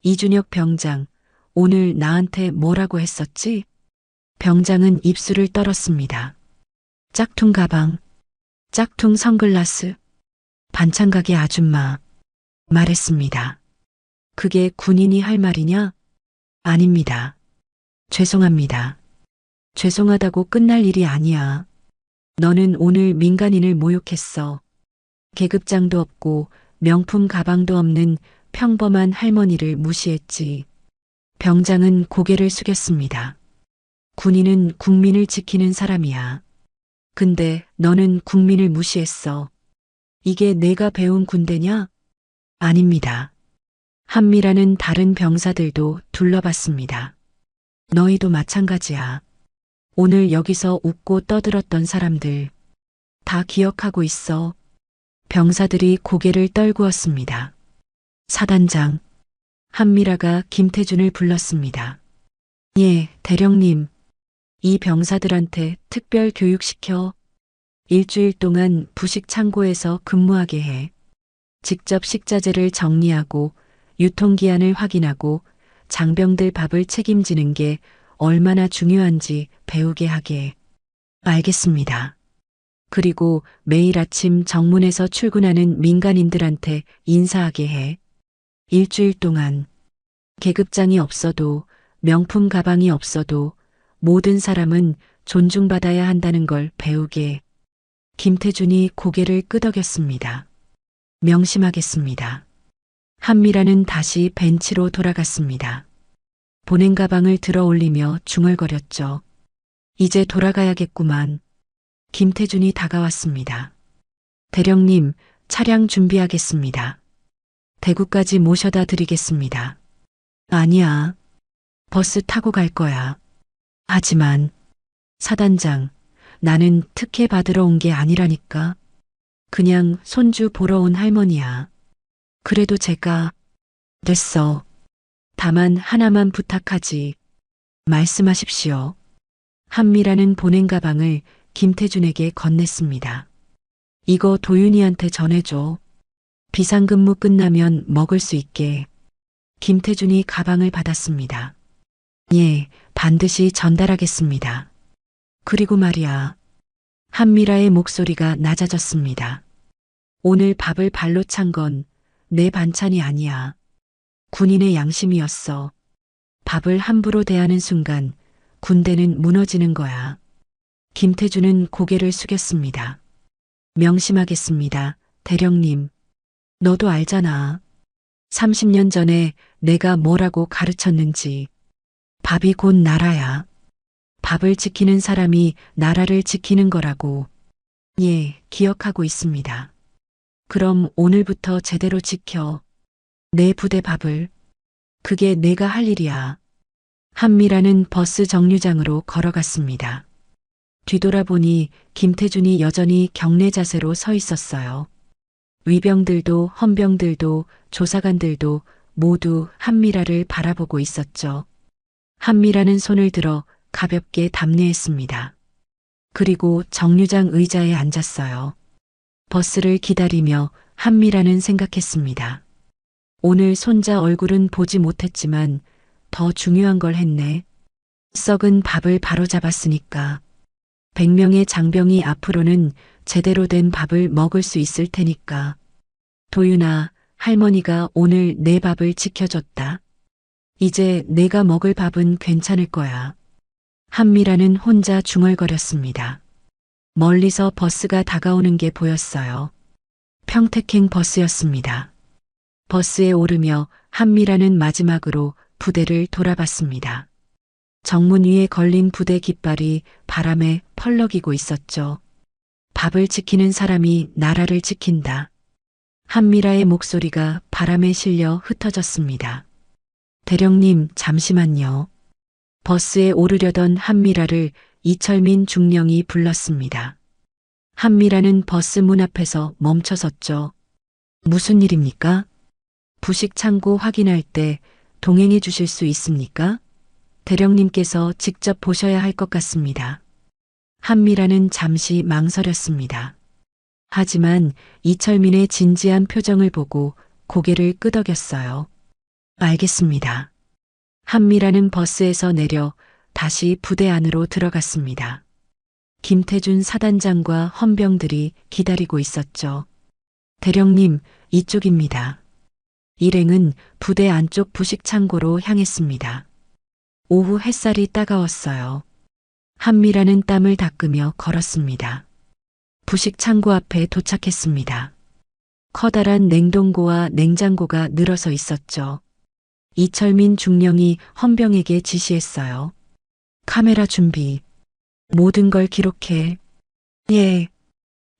Speaker 2: 이준혁 병장, 오늘 나한테 뭐라고 했었지? 병장은 입술을 떨었습니다. 짝퉁 가방, 짝퉁 선글라스, 반찬 가게 아줌마, 말했습니다. 그게 군인이 할 말이냐? 아닙니다. 죄송합니다. 죄송하다고 끝날 일이 아니야. 너는 오늘 민간인을 모욕했어. 계급장도 없고 명품 가방도 없는 평범한 할머니를 무시했지. 병장은 고개를 숙였습니다. 군인은 국민을 지키는 사람이야. 근데 너는 국민을 무시했어. 이게 내가 배운 군대냐? 아닙니다. 한미라는 다른 병사들도 둘러봤습니다. 너희도 마찬가지야. 오늘 여기서 웃고 떠들었던 사람들 다 기억하고 있어. 병사들이 고개를 떨구었습니다. 사단장, 한미라가 김태준을 불렀습니다. 예, 대령님. 이 병사들한테 특별 교육시켜. 일주일 동안 부식 창고에서 근무하게 해. 직접 식자재를 정리하고 유통기한을 확인하고 장병들 밥을 책임지는 게 얼마나 중요한지 배우게 하게. 알겠습니다. 그리고 매일 아침 정문에서 출근하는 민간인들한테 인사하게 해. 일주일 동안. 계급장이 없어도 명품 가방이 없어도 모든 사람은 존중받아야 한다는 걸 배우게. 김태준이 고개를 끄덕였습니다. 명심하겠습니다. 한미라는 다시 벤치로 돌아갔습니다. 보낸 가방을 들어 올리며 중얼거렸죠. 이제 돌아가야겠구만. 김태준이 다가왔습니다. 대령님, 차량 준비하겠습니다. 대구까지 모셔다 드리겠습니다. 아니야. 버스 타고 갈 거야. 하지만, 사단장, 나는 특혜 받으러 온 게 아니라니까. 그냥 손주 보러 온 할머니야. 그래도 제가, 됐어. 다만 하나만 부탁하지. 말씀하십시오. 한미라는 보낸 가방을 김태준에게 건넸습니다. 이거 도윤이한테 전해줘. 비상근무 끝나면 먹을 수 있게. 김태준이 가방을 받았습니다. 예, 반드시 전달하겠습니다. 그리고 말이야. 한미라의 목소리가 낮아졌습니다. 오늘 밥을 발로 찬 건 내 반찬이 아니야. 군인의 양심이었어. 밥을 함부로 대하는 순간 군대는 무너지는 거야. 김태준은 고개를 숙였습니다. 명심하겠습니다, 대령님. 너도 알잖아. 30년 전에 내가 뭐라고 가르쳤는지. 밥이 곧 나라야. 밥을 지키는 사람이 나라를 지키는 거라고. 예, 기억하고 있습니다. 그럼 오늘부터 제대로 지켜. 내 부대 밥을. 그게 내가 할 일이야. 한미라는 버스 정류장으로 걸어갔습니다. 뒤돌아보니 김태준이 여전히 경례 자세로 서 있었어요. 위병들도 헌병들도 조사관들도 모두 한미라를 바라보고 있었죠. 한미라는 손을 들어 가볍게 답례했습니다. 그리고 정류장 의자에 앉았어요. 버스를 기다리며 한미라는 생각했습니다. 오늘 손자 얼굴은 보지 못했지만 더 중요한 걸 했네. 썩은 밥을 바로잡았으니까. 100명의 장병이 앞으로는 제대로 된 밥을 먹을 수 있을 테니까. 도윤아, 할머니가 오늘 내 밥을 지켜줬다. 이제 내가 먹을 밥은 괜찮을 거야. 한미라는 혼자 중얼거렸습니다. 멀리서 버스가 다가오는 게 보였어요. 평택행 버스였습니다. 버스에 오르며 한미라는 마지막으로 부대를 돌아봤습니다. 정문 위에 걸린 부대 깃발이 바람에 펄럭이고 있었죠. 밥을 지키는 사람이 나라를 지킨다. 한미라의 목소리가 바람에 실려 흩어졌습니다. 대령님, 잠시만요. 버스에 오르려던 한미라를 이철민 중령이 불렀습니다. 한미라는 버스 문 앞에서 멈춰섰죠. 무슨 일입니까? 부식 창고 확인할 때 동행해 주실 수 있습니까? 대령님께서 직접 보셔야 할 것 같습니다. 한미라는 잠시 망설였습니다. 하지만 이철민의 진지한 표정을 보고 고개를 끄덕였어요. 알겠습니다. 한미라는 버스에서 내려 다시 부대 안으로 들어갔습니다. 김태준 사단장과 헌병들이 기다리고 있었죠. 대령님, 이쪽입니다. 일행은 부대 안쪽 부식 창고로 향했습니다. 오후 햇살이 따가웠어요. 한미라는 땀을 닦으며 걸었습니다. 부식 창고 앞에 도착했습니다. 커다란 냉동고와 냉장고가 늘어서 있었죠. 이철민 중령이 헌병에게 지시했어요. 카메라 준비. 모든 걸 기록해. 예.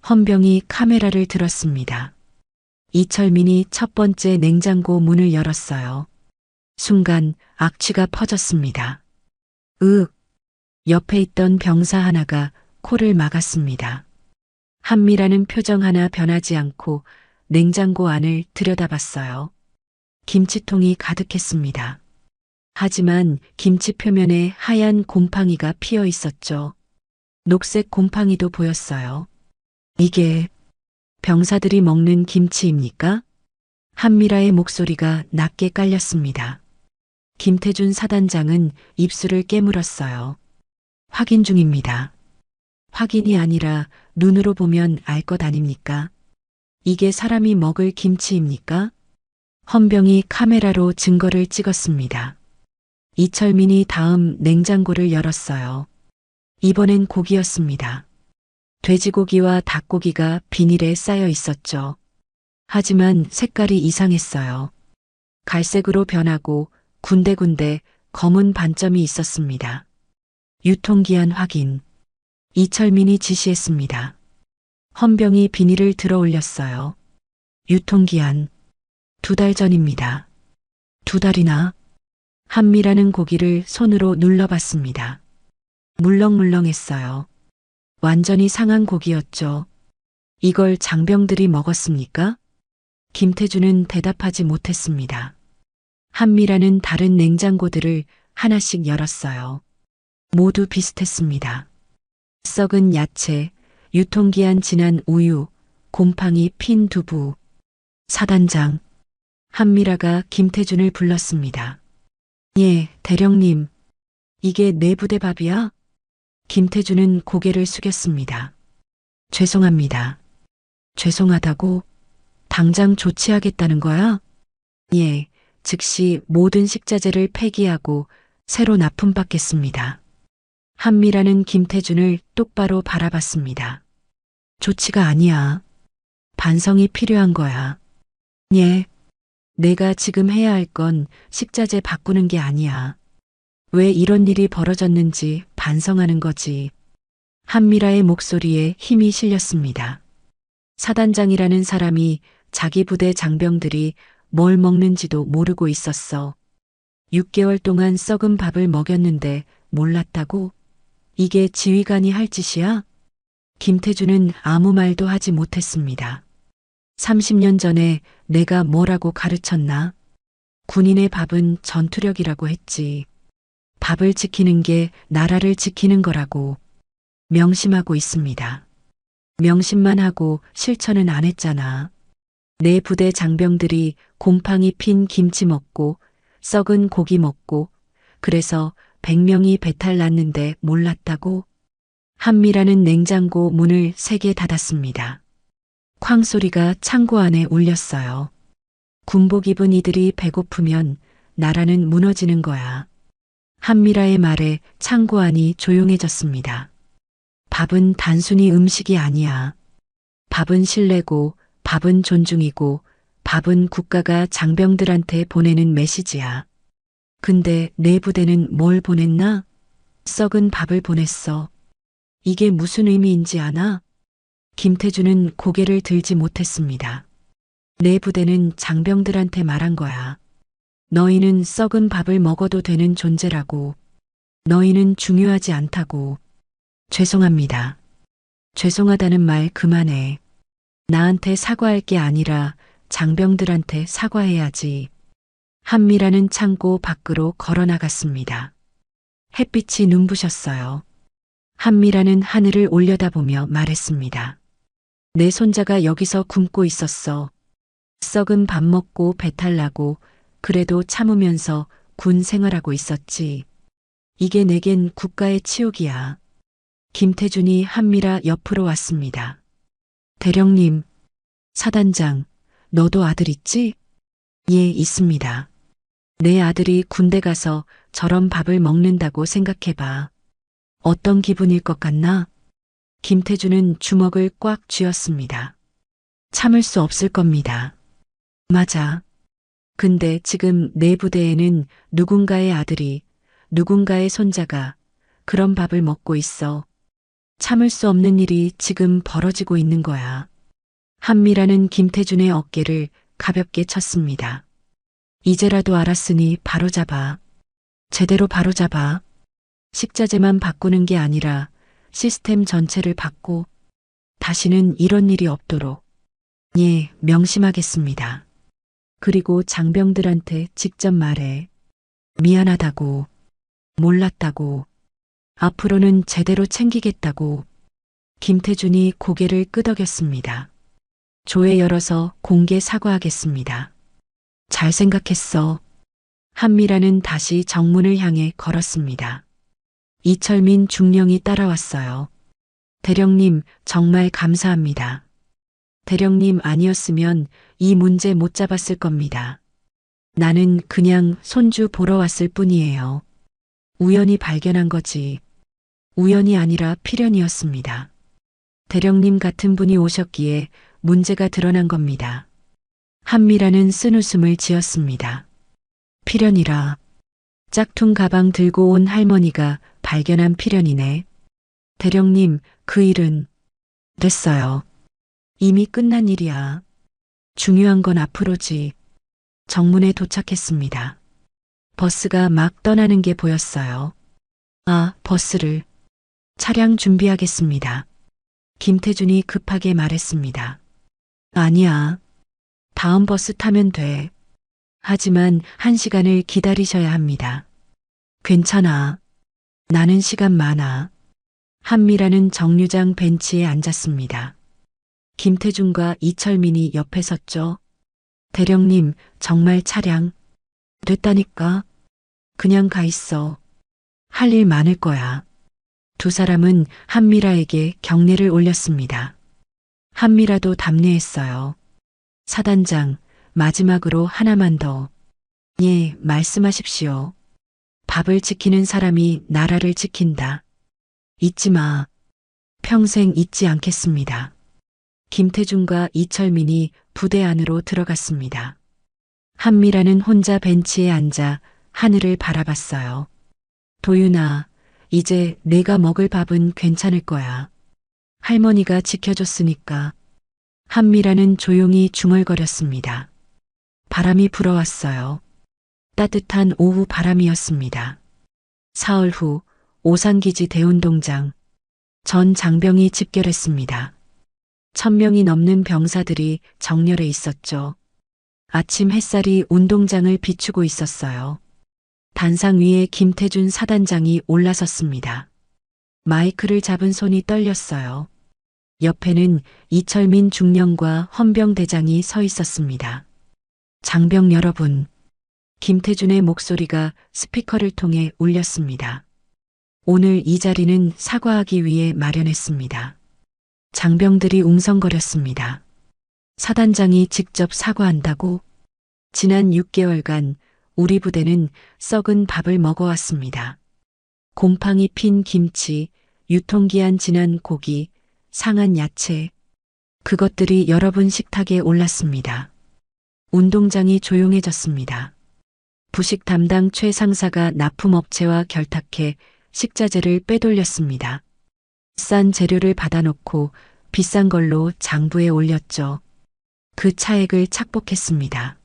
Speaker 2: 헌병이 카메라를 들었습니다. 이철민이 첫 번째 냉장고 문을 열었어요. 순간 악취가 퍼졌습니다. 옆에 있던 병사 하나가 코를 막았습니다. 한미라는 표정 하나 변하지 않고 냉장고 안을 들여다봤어요. 김치통이 가득했습니다. 하지만 김치 표면에 하얀 곰팡이가 피어 있었죠. 녹색 곰팡이도 보였어요. 이게 병사들이 먹는 김치입니까? 한미라의 목소리가 낮게 깔렸습니다. 김태준 사단장은 입술을 깨물었어요. 확인 중입니다. 확인이 아니라 눈으로 보면 알 것 아닙니까? 이게 사람이 먹을 김치입니까? 헌병이 카메라로 증거를 찍었습니다. 이철민이 다음 냉장고를 열었어요. 이번엔 고기였습니다. 돼지고기와 닭고기가 비닐에 쌓여 있었죠. 하지만 색깔이 이상했어요. 갈색으로 변하고 군데군데 검은 반점이 있었습니다. 유통기한 확인. 이철민이 지시했습니다. 헌병이 비닐을 들어 올렸어요. 유통기한 2달 전입니다. 2달이나? 한미라는 고기를 손으로 눌러봤습니다. 물렁물렁했어요. 완전히 상한 고기였죠. 이걸 장병들이 먹었습니까? 김태준은 대답하지 못했습니다. 한미라는 다른 냉장고들을 하나씩 열었어요. 모두 비슷했습니다. 썩은 야채, 유통기한 지난 우유, 곰팡이 핀 두부. 사단장. 한미라가 김태준을 불렀습니다. 예, 대령님. 이게 내 부대 밥이야? 김태준은 고개를 숙였습니다. 죄송합니다. 죄송하다고? 당장 조치하겠다는 거야? 예, 즉시 모든 식자재를 폐기하고 새로 납품받겠습니다. 한미라는 김태준을 똑바로 바라봤습니다. 조치가 아니야. 반성이 필요한 거야. 예, 내가 지금 해야 할 건 식자재 바꾸는 게 아니야. 왜 이런 일이 벌어졌는지 반성하는 거지. 한미라의 목소리에 힘이 실렸습니다. 사단장이라는 사람이 자기 부대 장병들이 뭘 먹는지도 모르고 있었어. 6개월 동안 썩은 밥을 먹였는데 몰랐다고? 이게 지휘관이 할 짓이야? 김태준은 아무 말도 하지 못했습니다. 30년 전에 내가 뭐라고 가르쳤나? 군인의 밥은 전투력이라고 했지. 밥을 지키는 게 나라를 지키는 거라고 명심하고 있습니다. 명심만 하고 실천은 안 했잖아. 내 부대 장병들이 곰팡이 핀 김치 먹고 썩은 고기 먹고 그래서 100명이 배탈 났는데 몰랐다고? 한미라는 냉장고 문을 3개 닫았습니다. 쾅 소리가 창고 안에 울렸어요. 군복 입은 이들이 배고프면 나라는 무너지는 거야. 한미라의 말에 창고 안이 조용해졌습니다. 밥은 단순히 음식이 아니야. 밥은 신뢰고, 밥은 존중이고, 밥은 국가가 장병들한테 보내는 메시지야. 근데 내 부대는 뭘 보냈나? 썩은 밥을 보냈어. 이게 무슨 의미인지 아나? 김태준은 고개를 들지 못했습니다. 내 부대는 장병들한테 말한 거야. 너희는 썩은 밥을 먹어도 되는 존재라고. 너희는 중요하지 않다고. 죄송합니다. 죄송하다는 말 그만해. 나한테 사과할 게 아니라 장병들한테 사과해야지. 한미라는 창고 밖으로 걸어 나갔습니다. 햇빛이 눈부셨어요. 한미라는 하늘을 올려다보며 말했습니다. 내 손자가 여기서 굶고 있었어. 썩은 밥 먹고 배탈 나고 그래도 참으면서 군 생활하고 있었지. 이게 내겐 국가의 치욕이야. 김태준이 한미라 옆으로 왔습니다. 대령님, 사단장, 너도 아들 있지? 예, 있습니다. 내 아들이 군대 가서 저런 밥을 먹는다고 생각해봐. 어떤 기분일 것 같나? 김태준은 주먹을 꽉 쥐었습니다. 참을 수 없을 겁니다. 맞아. 근데 지금 내 부대에는 누군가의 아들이, 누군가의 손자가 그런 밥을 먹고 있어. 참을 수 없는 일이 지금 벌어지고 있는 거야. 한미라는 김태준의 어깨를 가볍게 쳤습니다. 이제라도 알았으니 바로잡아. 제대로 바로잡아. 식자재만 바꾸는 게 아니라 시스템 전체를 바꿔. 다시는 이런 일이 없도록. 예, 명심하겠습니다. 그리고 장병들한테 직접 말해. 미안하다고. 몰랐다고. 앞으로는 제대로 챙기겠다고. 김태준이 고개를 끄덕였습니다. 조회 열어서 공개 사과하겠습니다. 잘 생각했어. 한미라는 다시 정문을 향해 걸었습니다. 이철민 중령이 따라왔어요. 대령님, 정말 감사합니다. 대령님 아니었으면 이 문제 못 잡았을 겁니다. 나는 그냥 손주 보러 왔을 뿐이에요. 우연히 발견한 거지. 우연이 아니라 필연이었습니다. 대령님 같은 분이 오셨기에 문제가 드러난 겁니다. 한미라는 쓴웃음을 지었습니다. 필연이라. 짝퉁 가방 들고 온 할머니가 발견한 필연이네. 대령님, 그 일은 됐어요. 이미 끝난 일이야. 중요한 건 앞으로지. 정문에 도착했습니다. 버스가 막 떠나는 게 보였어요. 아, 버스를. 차량 준비하겠습니다. 김태준이 급하게 말했습니다. 아니야. 다음 버스 타면 돼. 하지만 1시간을 기다리셔야 합니다. 괜찮아. 나는 시간 많아. 한미라는 정류장 벤치에 앉았습니다. 김태준과 이철민이 옆에 섰죠. 대령님, 정말 차량 됐다니까. 그냥 가 있어. 할 일 많을 거야. 두 사람은 한미라에게 경례를 올렸습니다. 한미라도 답례했어요. 사단장, 마지막으로 하나만 더. 예, 말씀하십시오. 밥을 지키는 사람이 나라를 지킨다. 잊지 마. 평생 잊지 않겠습니다. 김태준과 이철민이 부대 안으로 들어갔습니다. 한미라는 혼자 벤치에 앉아 하늘을 바라봤어요. 도윤아, 이제 내가 먹을 밥은 괜찮을 거야. 할머니가 지켜줬으니까. 한미라는 조용히 중얼거렸습니다. 바람이 불어왔어요. 따뜻한 오후 바람이었습니다. 사흘 후 오산기지 대운동장. 전 장병이 집결했습니다. 1000명이 넘는 병사들이 정렬해 있었죠. 아침 햇살이 운동장을 비추고 있었어요. 단상 위에 김태준 사단장이 올라섰습니다. 마이크를 잡은 손이 떨렸어요. 옆에는 이철민 중령과 헌병대장이 서 있었습니다. 장병 여러분, 김태준의 목소리가 스피커를 통해 울렸습니다. 오늘 이 자리는 사과하기 위해 마련했습니다. 장병들이 웅성거렸습니다. 사단장이 직접 사과한다고? 지난 6개월간 우리 부대는 썩은 밥을 먹어왔습니다. 곰팡이 핀 김치, 유통기한 지난 고기, 상한 야채. 그것들이 여러분 식탁에 올랐습니다. 운동장이 조용해졌습니다. 부식 담당 최 상사가 납품업체와 결탁해 식자재를 빼돌렸습니다. 싼 재료를 받아놓고 비싼 걸로 장부에 올렸죠. 그 차액을 착복했습니다.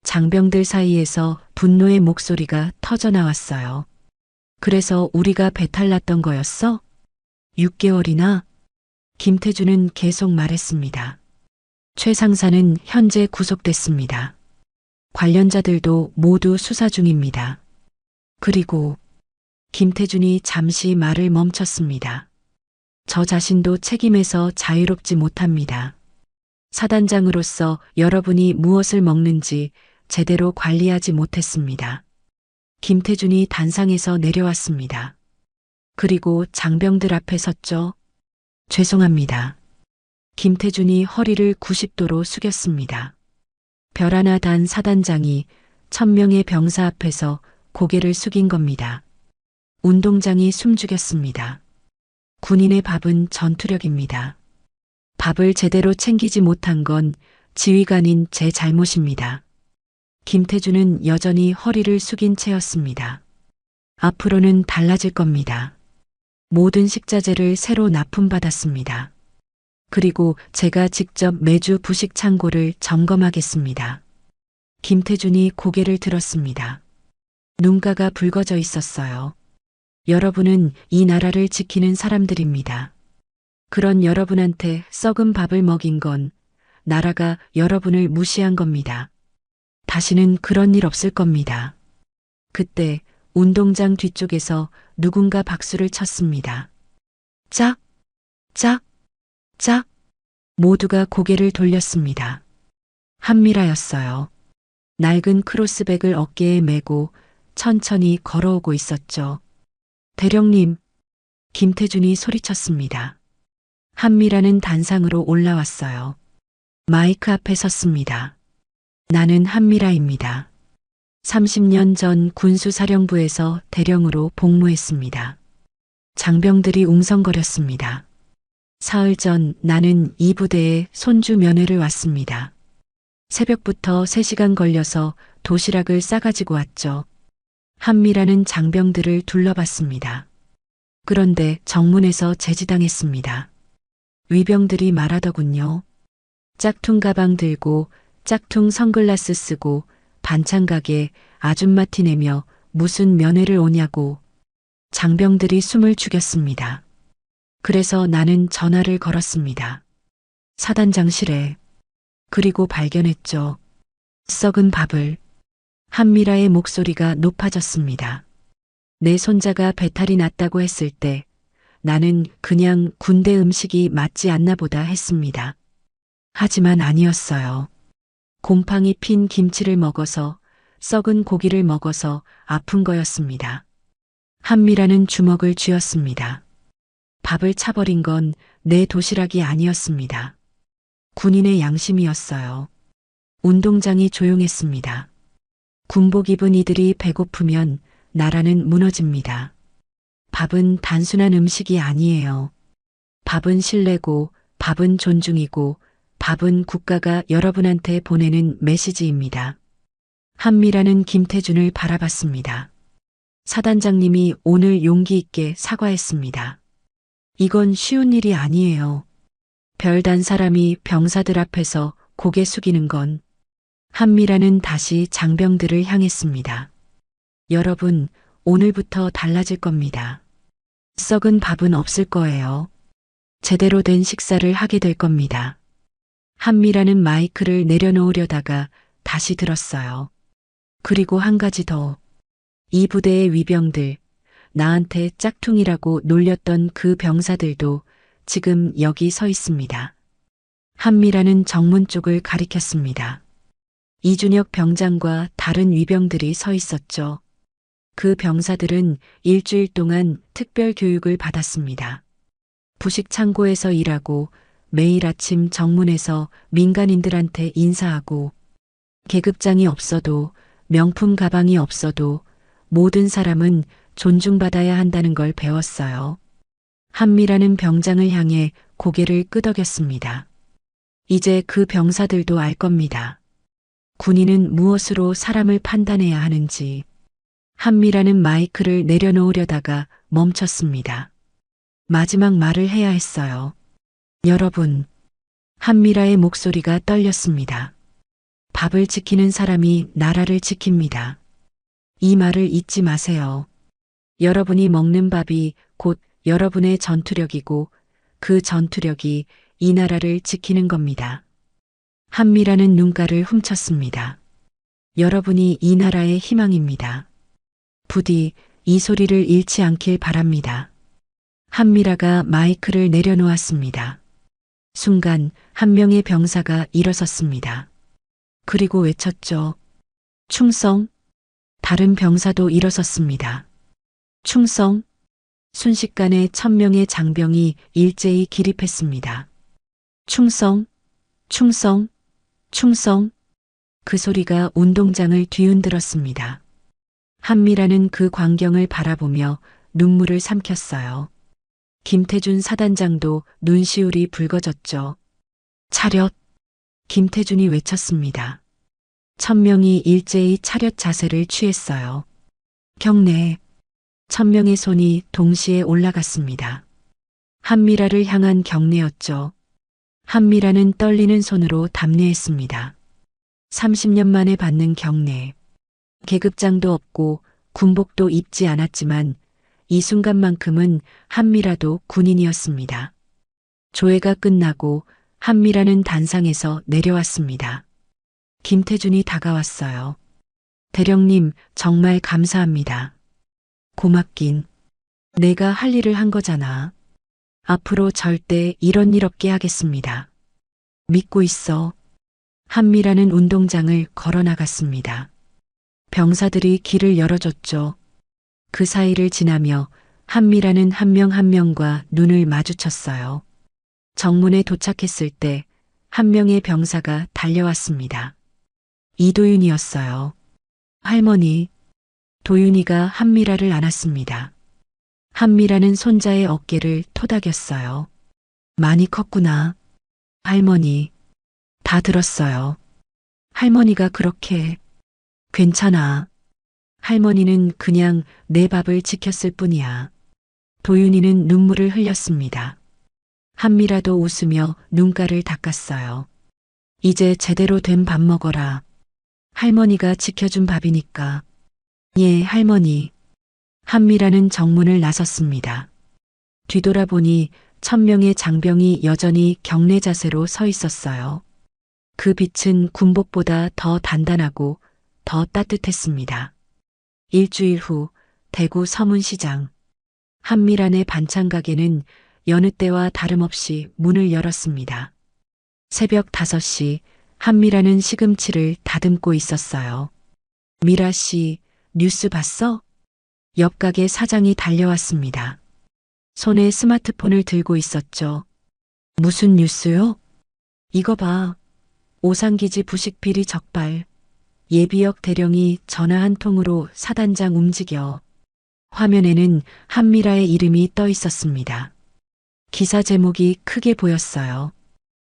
Speaker 2: 장병들 사이에서 분노의 목소리가 터져나왔어요. 그래서 우리가 배탈났던 거였어? 6개월이나? 김태준은 계속 말했습니다. 최 상사는 현재 구속됐습니다. 관련자들도 모두 수사 중입니다. 그리고 김태준이 잠시 말을 멈췄습니다. 저 자신도 책임에서 자유롭지 못합니다. 사단장으로서 여러분이 무엇을 먹는지 제대로 관리하지 못했습니다. 김태준이 단상에서 내려왔습니다. 그리고 장병들 앞에 섰죠. 죄송합니다. 김태준이 허리를 90도로 숙였습니다. 별 하나 단 사단장이 1000명의 병사 앞에서 고개를 숙인 겁니다. 운동장이 숨죽였습니다. 군인의 밥은 전투력입니다. 밥을 제대로 챙기지 못한 건 지휘관인 제 잘못입니다. 김태준은 여전히 허리를 숙인 채였습니다. 앞으로는 달라질 겁니다. 모든 식자재를 새로 납품받았습니다. 그리고 제가 직접 매주 부식 창고를 점검하겠습니다. 김태준이 고개를 들었습니다. 눈가가 붉어져 있었어요. 여러분은 이 나라를 지키는 사람들입니다. 그런 여러분한테 썩은 밥을 먹인 건 나라가 여러분을 무시한 겁니다. 다시는 그런 일 없을 겁니다. 그때 운동장 뒤쪽에서 누군가 박수를 쳤습니다. 짝, 짝, 짝. 모두가 고개를 돌렸습니다. 한미라였어요. 낡은 크로스백을 어깨에 메고 천천히 걸어오고 있었죠. 대령님, 김태준이 소리쳤습니다. 한미라는 단상으로 올라왔어요. 마이크 앞에 섰습니다. 나는 한미라입니다. 30년 전 군수사령부에서 대령으로 복무했습니다. 장병들이 웅성거렸습니다. 사흘 전 나는 이 부대에 손주 면회를 왔습니다. 새벽부터 3시간 걸려서 도시락을 싸가지고 왔죠. 한미라는 장병들을 둘러봤습니다. 그런데 정문에서 제지당했습니다. 위병들이 말하더군요. 짝퉁 가방 들고 짝퉁 선글라스 쓰고 반찬 가게 아줌마 티내며 무슨 면회를 오냐고. 장병들이 숨을 죽였습니다. 그래서 나는 전화를 걸었습니다. 사단장실에. 그리고 발견했죠. 썩은 밥을. 한미라의 목소리가 높아졌습니다. 내 손자가 배탈이 났다고 했을 때 나는 그냥 군대 음식이 맞지 않나 보다 했습니다. 하지만 아니었어요. 곰팡이 핀 김치를 먹어서, 썩은 고기를 먹어서 아픈 거였습니다. 한미라는 주먹을 쥐었습니다. 밥을 차버린 건 내 도시락이 아니었습니다. 군인의 양심이었어요. 운동장이 조용했습니다. 군복 입은 이들이 배고프면 나라는 무너집니다. 밥은 단순한 음식이 아니에요. 밥은 신뢰고, 밥은 존중이고, 밥은 국가가 여러분한테 보내는 메시지입니다. 한미라는 김태준을 바라봤습니다. 사단장님이 오늘 용기 있게 사과했습니다. 이건 쉬운 일이 아니에요. 별단 사람이 병사들 앞에서 고개 숙이는 건. 한미라는 다시 장병들을 향했습니다. 여러분, 오늘부터 달라질 겁니다. 썩은 밥은 없을 거예요. 제대로 된 식사를 하게 될 겁니다. 한미라는 마이크를 내려놓으려다가 다시 들었어요. 그리고 한 가지 더. 이 부대의 위병들, 나한테 짝퉁이라고 놀렸던 그 병사들도 지금 여기 서 있습니다. 한미라는 정문 쪽을 가리켰습니다. 이준혁 병장과 다른 위병들이 서 있었죠. 그 병사들은 일주일 동안 특별 교육을 받았습니다. 부식 창고에서 일하고 매일 아침 정문에서 민간인들한테 인사하고 계급장이 없어도 명품 가방이 없어도 모든 사람은 존중받아야 한다는 걸 배웠어요. 한미라는 병장을 향해 고개를 끄덕였습니다. 이제 그 병사들도 알 겁니다. 군인은 무엇으로 사람을 판단해야 하는지. 한미라는 마이크를 내려놓으려다가 멈췄습니다. 마지막 말을 해야 했어요. 여러분, 한미라의 목소리가 떨렸습니다. 밥을 지키는 사람이 나라를 지킵니다. 이 말을 잊지 마세요. 여러분이 먹는 밥이 곧 여러분의 전투력이고 그 전투력이 이 나라를 지키는 겁니다. 한미라는 눈가를 훔쳤습니다. 여러분이 이 나라의 희망입니다. 부디 이 소리를 잃지 않길 바랍니다. 한미라가 마이크를 내려놓았습니다. 순간 한 명의 병사가 일어섰습니다. 그리고 외쳤죠. 충성. 다른 병사도 일어섰습니다. 충성. 순식간에 1000명의 장병이 일제히 기립했습니다. 충성, 충성, 충성. 그 소리가 운동장을 뒤흔들었습니다. 한미라는 그 광경을 바라보며 눈물을 삼켰어요. 김태준 사단장도 눈시울이 붉어졌죠. 차렷! 김태준이 외쳤습니다. 1000명이 일제히 차렷 자세를 취했어요. 경례! 1000명의 손이 동시에 올라갔습니다. 한미라를 향한 경례였죠. 한미라는 떨리는 손으로 답례했습니다. 30년 만에 받는 경례. 계급장도 없고 군복도 입지 않았지만 이 순간만큼은 한미라도 군인이었습니다. 조회가 끝나고 한미라는 단상에서 내려왔습니다. 김태준이 다가왔어요. 대령님, 정말 감사합니다. 고맙긴. 내가 할 일을 한 거잖아. 앞으로 절대 이런 일 없게 하겠습니다. 믿고 있어. 한미라는 운동장을 걸어 나갔습니다. 병사들이 길을 열어줬죠. 그 사이를 지나며 한미라는 한 명 한 명과 눈을 마주쳤어요. 정문에 도착했을 때 한 명의 병사가 달려왔습니다. 이도윤이었어요. 할머니. 도윤이가 한미라를 안았습니다. 한미라는 손자의 어깨를 토닥였어요. 많이 컸구나. 할머니. 다 들었어요. 할머니가 그렇게. 괜찮아. 할머니는 그냥 내 밥을 지켰을 뿐이야. 도윤이는 눈물을 흘렸습니다. 한미라도 웃으며 눈가를 닦았어요. 이제 제대로 된 밥 먹어라. 할머니가 지켜준 밥이니까. 예, 할머니. 한미라는 정문을 나섰습니다. 뒤돌아보니 1000명의 장병이 여전히 경례 자세로 서 있었어요. 그 빛은 군복보다 더 단단하고 더 따뜻했습니다. 일주일 후 대구 서문시장. 한미란의 반찬 가게는 여느 때와 다름없이 문을 열었습니다. 새벽 5시 한미란은 시금치를 다듬고 있었어요. 미라 씨, 뉴스 봤어? 옆 가게 사장이 달려왔습니다. 손에 스마트폰을 들고 있었죠. 무슨 뉴스요? 이거 봐. 오산기지 부식 비리 적발. 예비역 대령이 전화 한 통으로 사단장 움직여. 화면에는 한미라의 이름이 떠 있었습니다. 기사 제목이 크게 보였어요.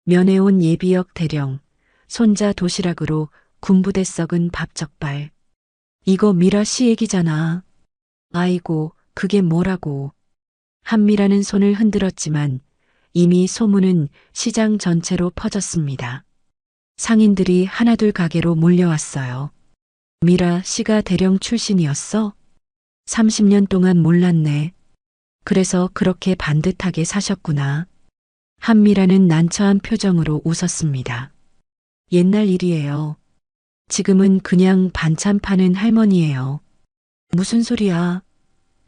Speaker 2: 면회 온 예비역 대령, 손자 도시락으로 군부대 썩은 밥 적발. 이거 미라 씨 얘기잖아. 아이고, 그게 뭐라고. 한미라는 손을 흔들었지만 이미 소문은 시장 전체로 퍼졌습니다. 상인들이 하나둘 가게로 몰려왔어요. 미라 씨가 대령 출신이었어? 30년 동안 몰랐네. 그래서 그렇게 반듯하게 사셨구나. 한미라는 난처한 표정으로 웃었습니다. 옛날 일이에요. 지금은 그냥 반찬 파는 할머니예요. 무슨 소리야.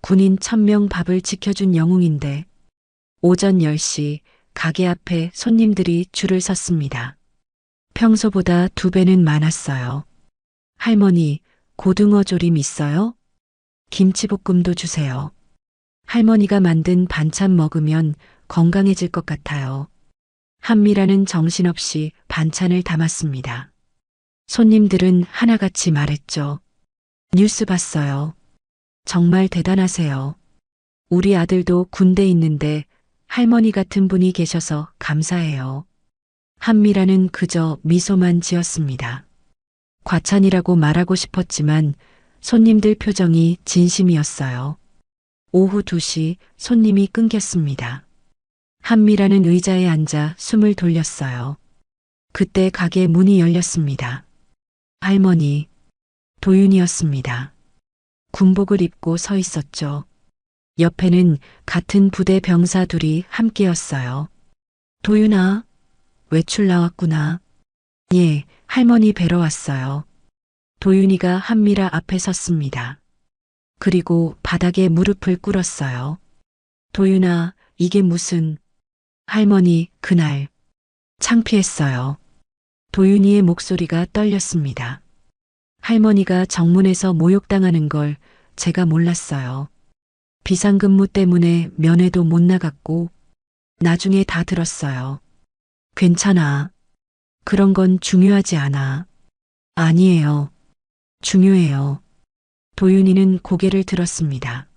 Speaker 2: 군인 1000명 밥을 지켜준 영웅인데. 오전 10시 가게 앞에 손님들이 줄을 섰습니다. 평소보다 2배는 많았어요. 할머니, 고등어 조림 있어요? 김치볶음도 주세요. 할머니가 만든 반찬 먹으면 건강해질 것 같아요. 한미라는 정신없이 반찬을 담았습니다. 손님들은 하나같이 말했죠. 뉴스 봤어요. 정말 대단하세요. 우리 아들도 군대 있는데 할머니 같은 분이 계셔서 감사해요. 한미라는 그저 미소만 지었습니다. 과찬이라고 말하고 싶었지만 손님들 표정이 진심이었어요. 오후 2시 손님이 끊겼습니다. 한미라는 의자에 앉아 숨을 돌렸어요. 그때 가게 문이 열렸습니다. 할머니, 도윤이었습니다. 군복을 입고 서 있었죠. 옆에는 같은 부대 병사 둘이 함께였어요. 도윤아, 외출 나왔구나. 예, 할머니 뵈러 왔어요. 도윤이가 한미라 앞에 섰습니다. 그리고 바닥에 무릎을 꿇었어요. 도윤아, 이게 무슨... 할머니, 그날 창피했어요. 도윤이의 목소리가 떨렸습니다. 할머니가 정문에서 모욕당하는 걸 제가 몰랐어요. 비상근무 때문에 면회도 못 나갔고 나중에 다 들었어요. 괜찮아. 그런 건 중요하지 않아. 아니에요. 중요해요. 도윤이는 고개를 들었습니다.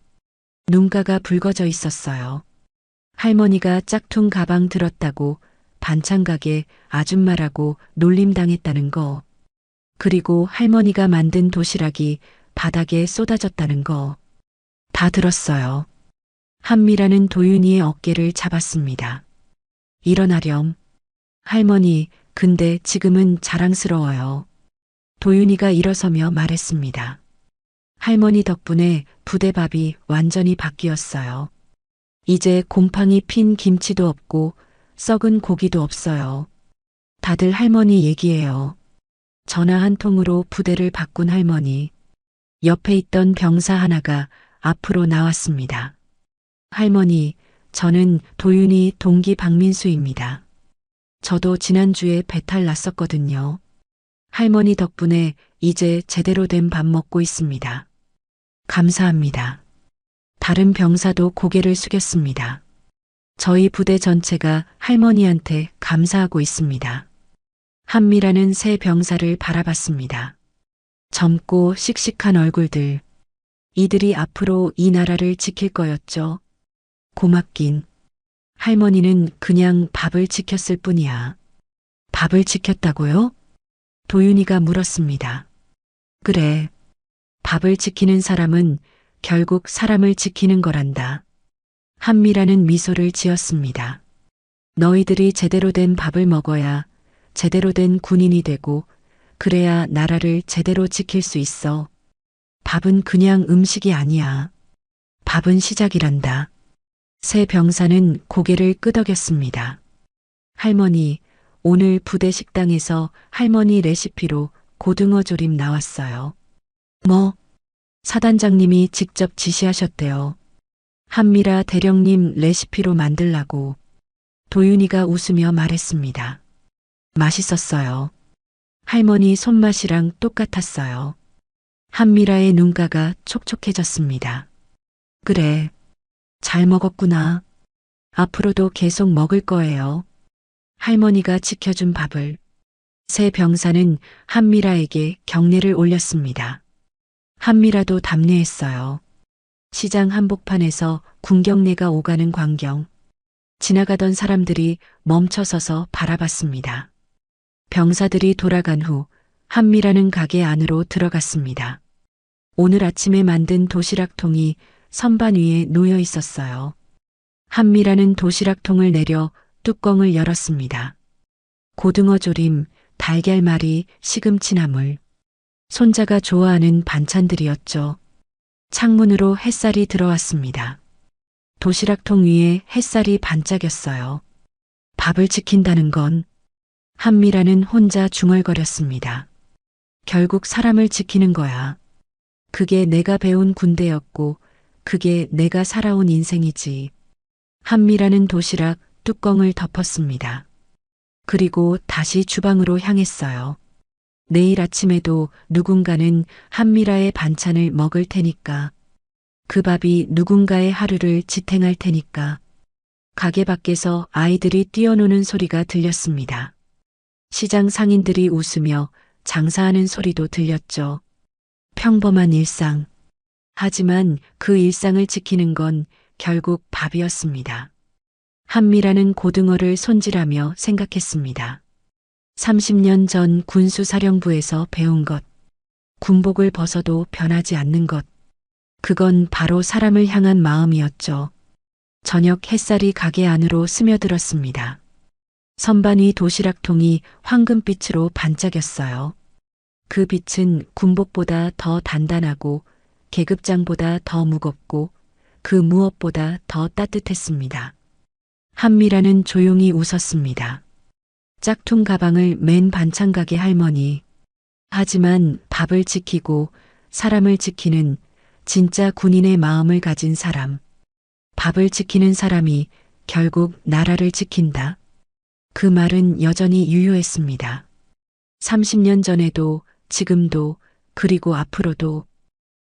Speaker 2: 눈가가 붉어져 있었어요. 할머니가 짝퉁 가방 들었다고 반찬 가게 아줌마라고 놀림당했다는 거. 그리고 할머니가 만든 도시락이 바닥에 쏟아졌다는 거. 다 들었어요. 한미라는 도윤이의 어깨를 잡았습니다. 일어나렴. 할머니, 근데 지금은 자랑스러워요. 도윤이가 일어서며 말했습니다. 할머니 덕분에 부대밥이 완전히 바뀌었어요. 이제 곰팡이 핀 김치도 없고 썩은 고기도 없어요. 다들 할머니 얘기해요. 전화 한 통으로 부대를 바꾼 할머니. 옆에 있던 병사 하나가 앞으로 나왔습니다. 할머니, 저는 도윤이 동기 박민수입니다. 저도 지난주에 배탈 났었거든요. 할머니 덕분에 이제 제대로 된 밥 먹고 있습니다. 감사합니다. 다른 병사도 고개를 숙였습니다. 저희 부대 전체가 할머니한테 감사하고 있습니다. 한미라는 새 병사를 바라봤습니다. 젊고 씩씩한 얼굴들. 이들이 앞으로 이 나라를 지킬 거였죠. 고맙긴. 할머니는 그냥 밥을 지켰을 뿐이야. 밥을 지켰다고요? 도윤이가 물었습니다. 그래. 밥을 지키는 사람은 결국 사람을 지키는 거란다. 한미라는 미소를 지었습니다. 너희들이 제대로 된 밥을 먹어야 제대로 된 군인이 되고 그래야 나라를 제대로 지킬 수 있어. 밥은 그냥 음식이 아니야. 밥은 시작이란다. 새 병사는 고개를 끄덕였습니다. 할머니, 오늘 부대 식당에서 할머니 레시피로 고등어 조림 나왔어요. 뭐? 사단장님이 직접 지시하셨대요. 한미라 대령님 레시피로 만들라고. 도윤이가 웃으며 말했습니다. 맛있었어요. 할머니 손맛이랑 똑같았어요. 한미라의 눈가가 촉촉해졌습니다. 그래. 잘 먹었구나. 앞으로도 계속 먹을 거예요. 할머니가 지켜준 밥을. 새 병사는 한미라에게 경례를 올렸습니다. 한미라도 답례했어요. 시장 한복판에서 군경내가 오가는 광경. 지나가던 사람들이 멈춰서서 바라봤습니다. 병사들이 돌아간 후 한미라는 가게 안으로 들어갔습니다. 오늘 아침에 만든 도시락통이 선반 위에 놓여 있었어요. 한미라는 도시락통을 내려 뚜껑을 열었습니다. 고등어 조림, 달걀말이, 시금치 나물. 손자가 좋아하는 반찬들이었죠. 창문으로 햇살이 들어왔습니다. 도시락통 위에 햇살이 반짝였어요. 밥을 지킨다는 건 한미라는 혼자 중얼거렸습니다. 결국 사람을 지키는 거야. 그게 내가 배운 군대였고 그게 내가 살아온 인생이지. 한미라는 도시락 뚜껑을 덮었습니다. 그리고 다시 주방으로 향했어요. 내일 아침에도 누군가는 한미라의 반찬을 먹을 테니까. 그 밥이 누군가의 하루를 지탱할 테니까. 가게 밖에서 아이들이 뛰어노는 소리가 들렸습니다. 시장 상인들이 웃으며 장사하는 소리도 들렸죠. 평범한 일상. 하지만 그 일상을 지키는 건 결국 밥이었습니다. 한미라는 고등어를 손질하며 생각했습니다. 30년 전 군수사령부에서 배운 것. 군복을 벗어도 변하지 않는 것. 그건 바로 사람을 향한 마음이었죠. 저녁 햇살이 가게 안으로 스며들었습니다. 선반 위 도시락통이 황금빛으로 반짝였어요. 그 빛은 군복보다 더 단단하고 계급장보다 더 무겁고 그 무엇보다 더 따뜻했습니다. 한미라는 조용히 웃었습니다. 짝퉁 가방을 맨 반찬가게 할머니. 하지만 밥을 지키고 사람을 지키는 진짜 군인의 마음을 가진 사람. 밥을 지키는 사람이 결국 나라를 지킨다. 그 말은 여전히 유효했습니다. 30년 전에도 지금도 그리고 앞으로도.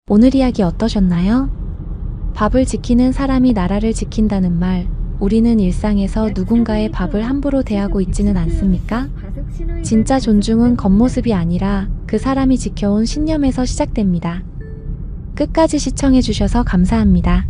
Speaker 4: 오늘 이야기 어떠셨나요? 밥을 지키는 사람이 나라를 지킨다는 말, 우리는 일상에서 누군가의 밥을 함부로 대하고 있지는 않습니까? 진짜 존중은 겉모습이 아니라 그 사람이 지켜온 신념에서 시작됩니다. 끝까지 시청해주셔서 감사합니다.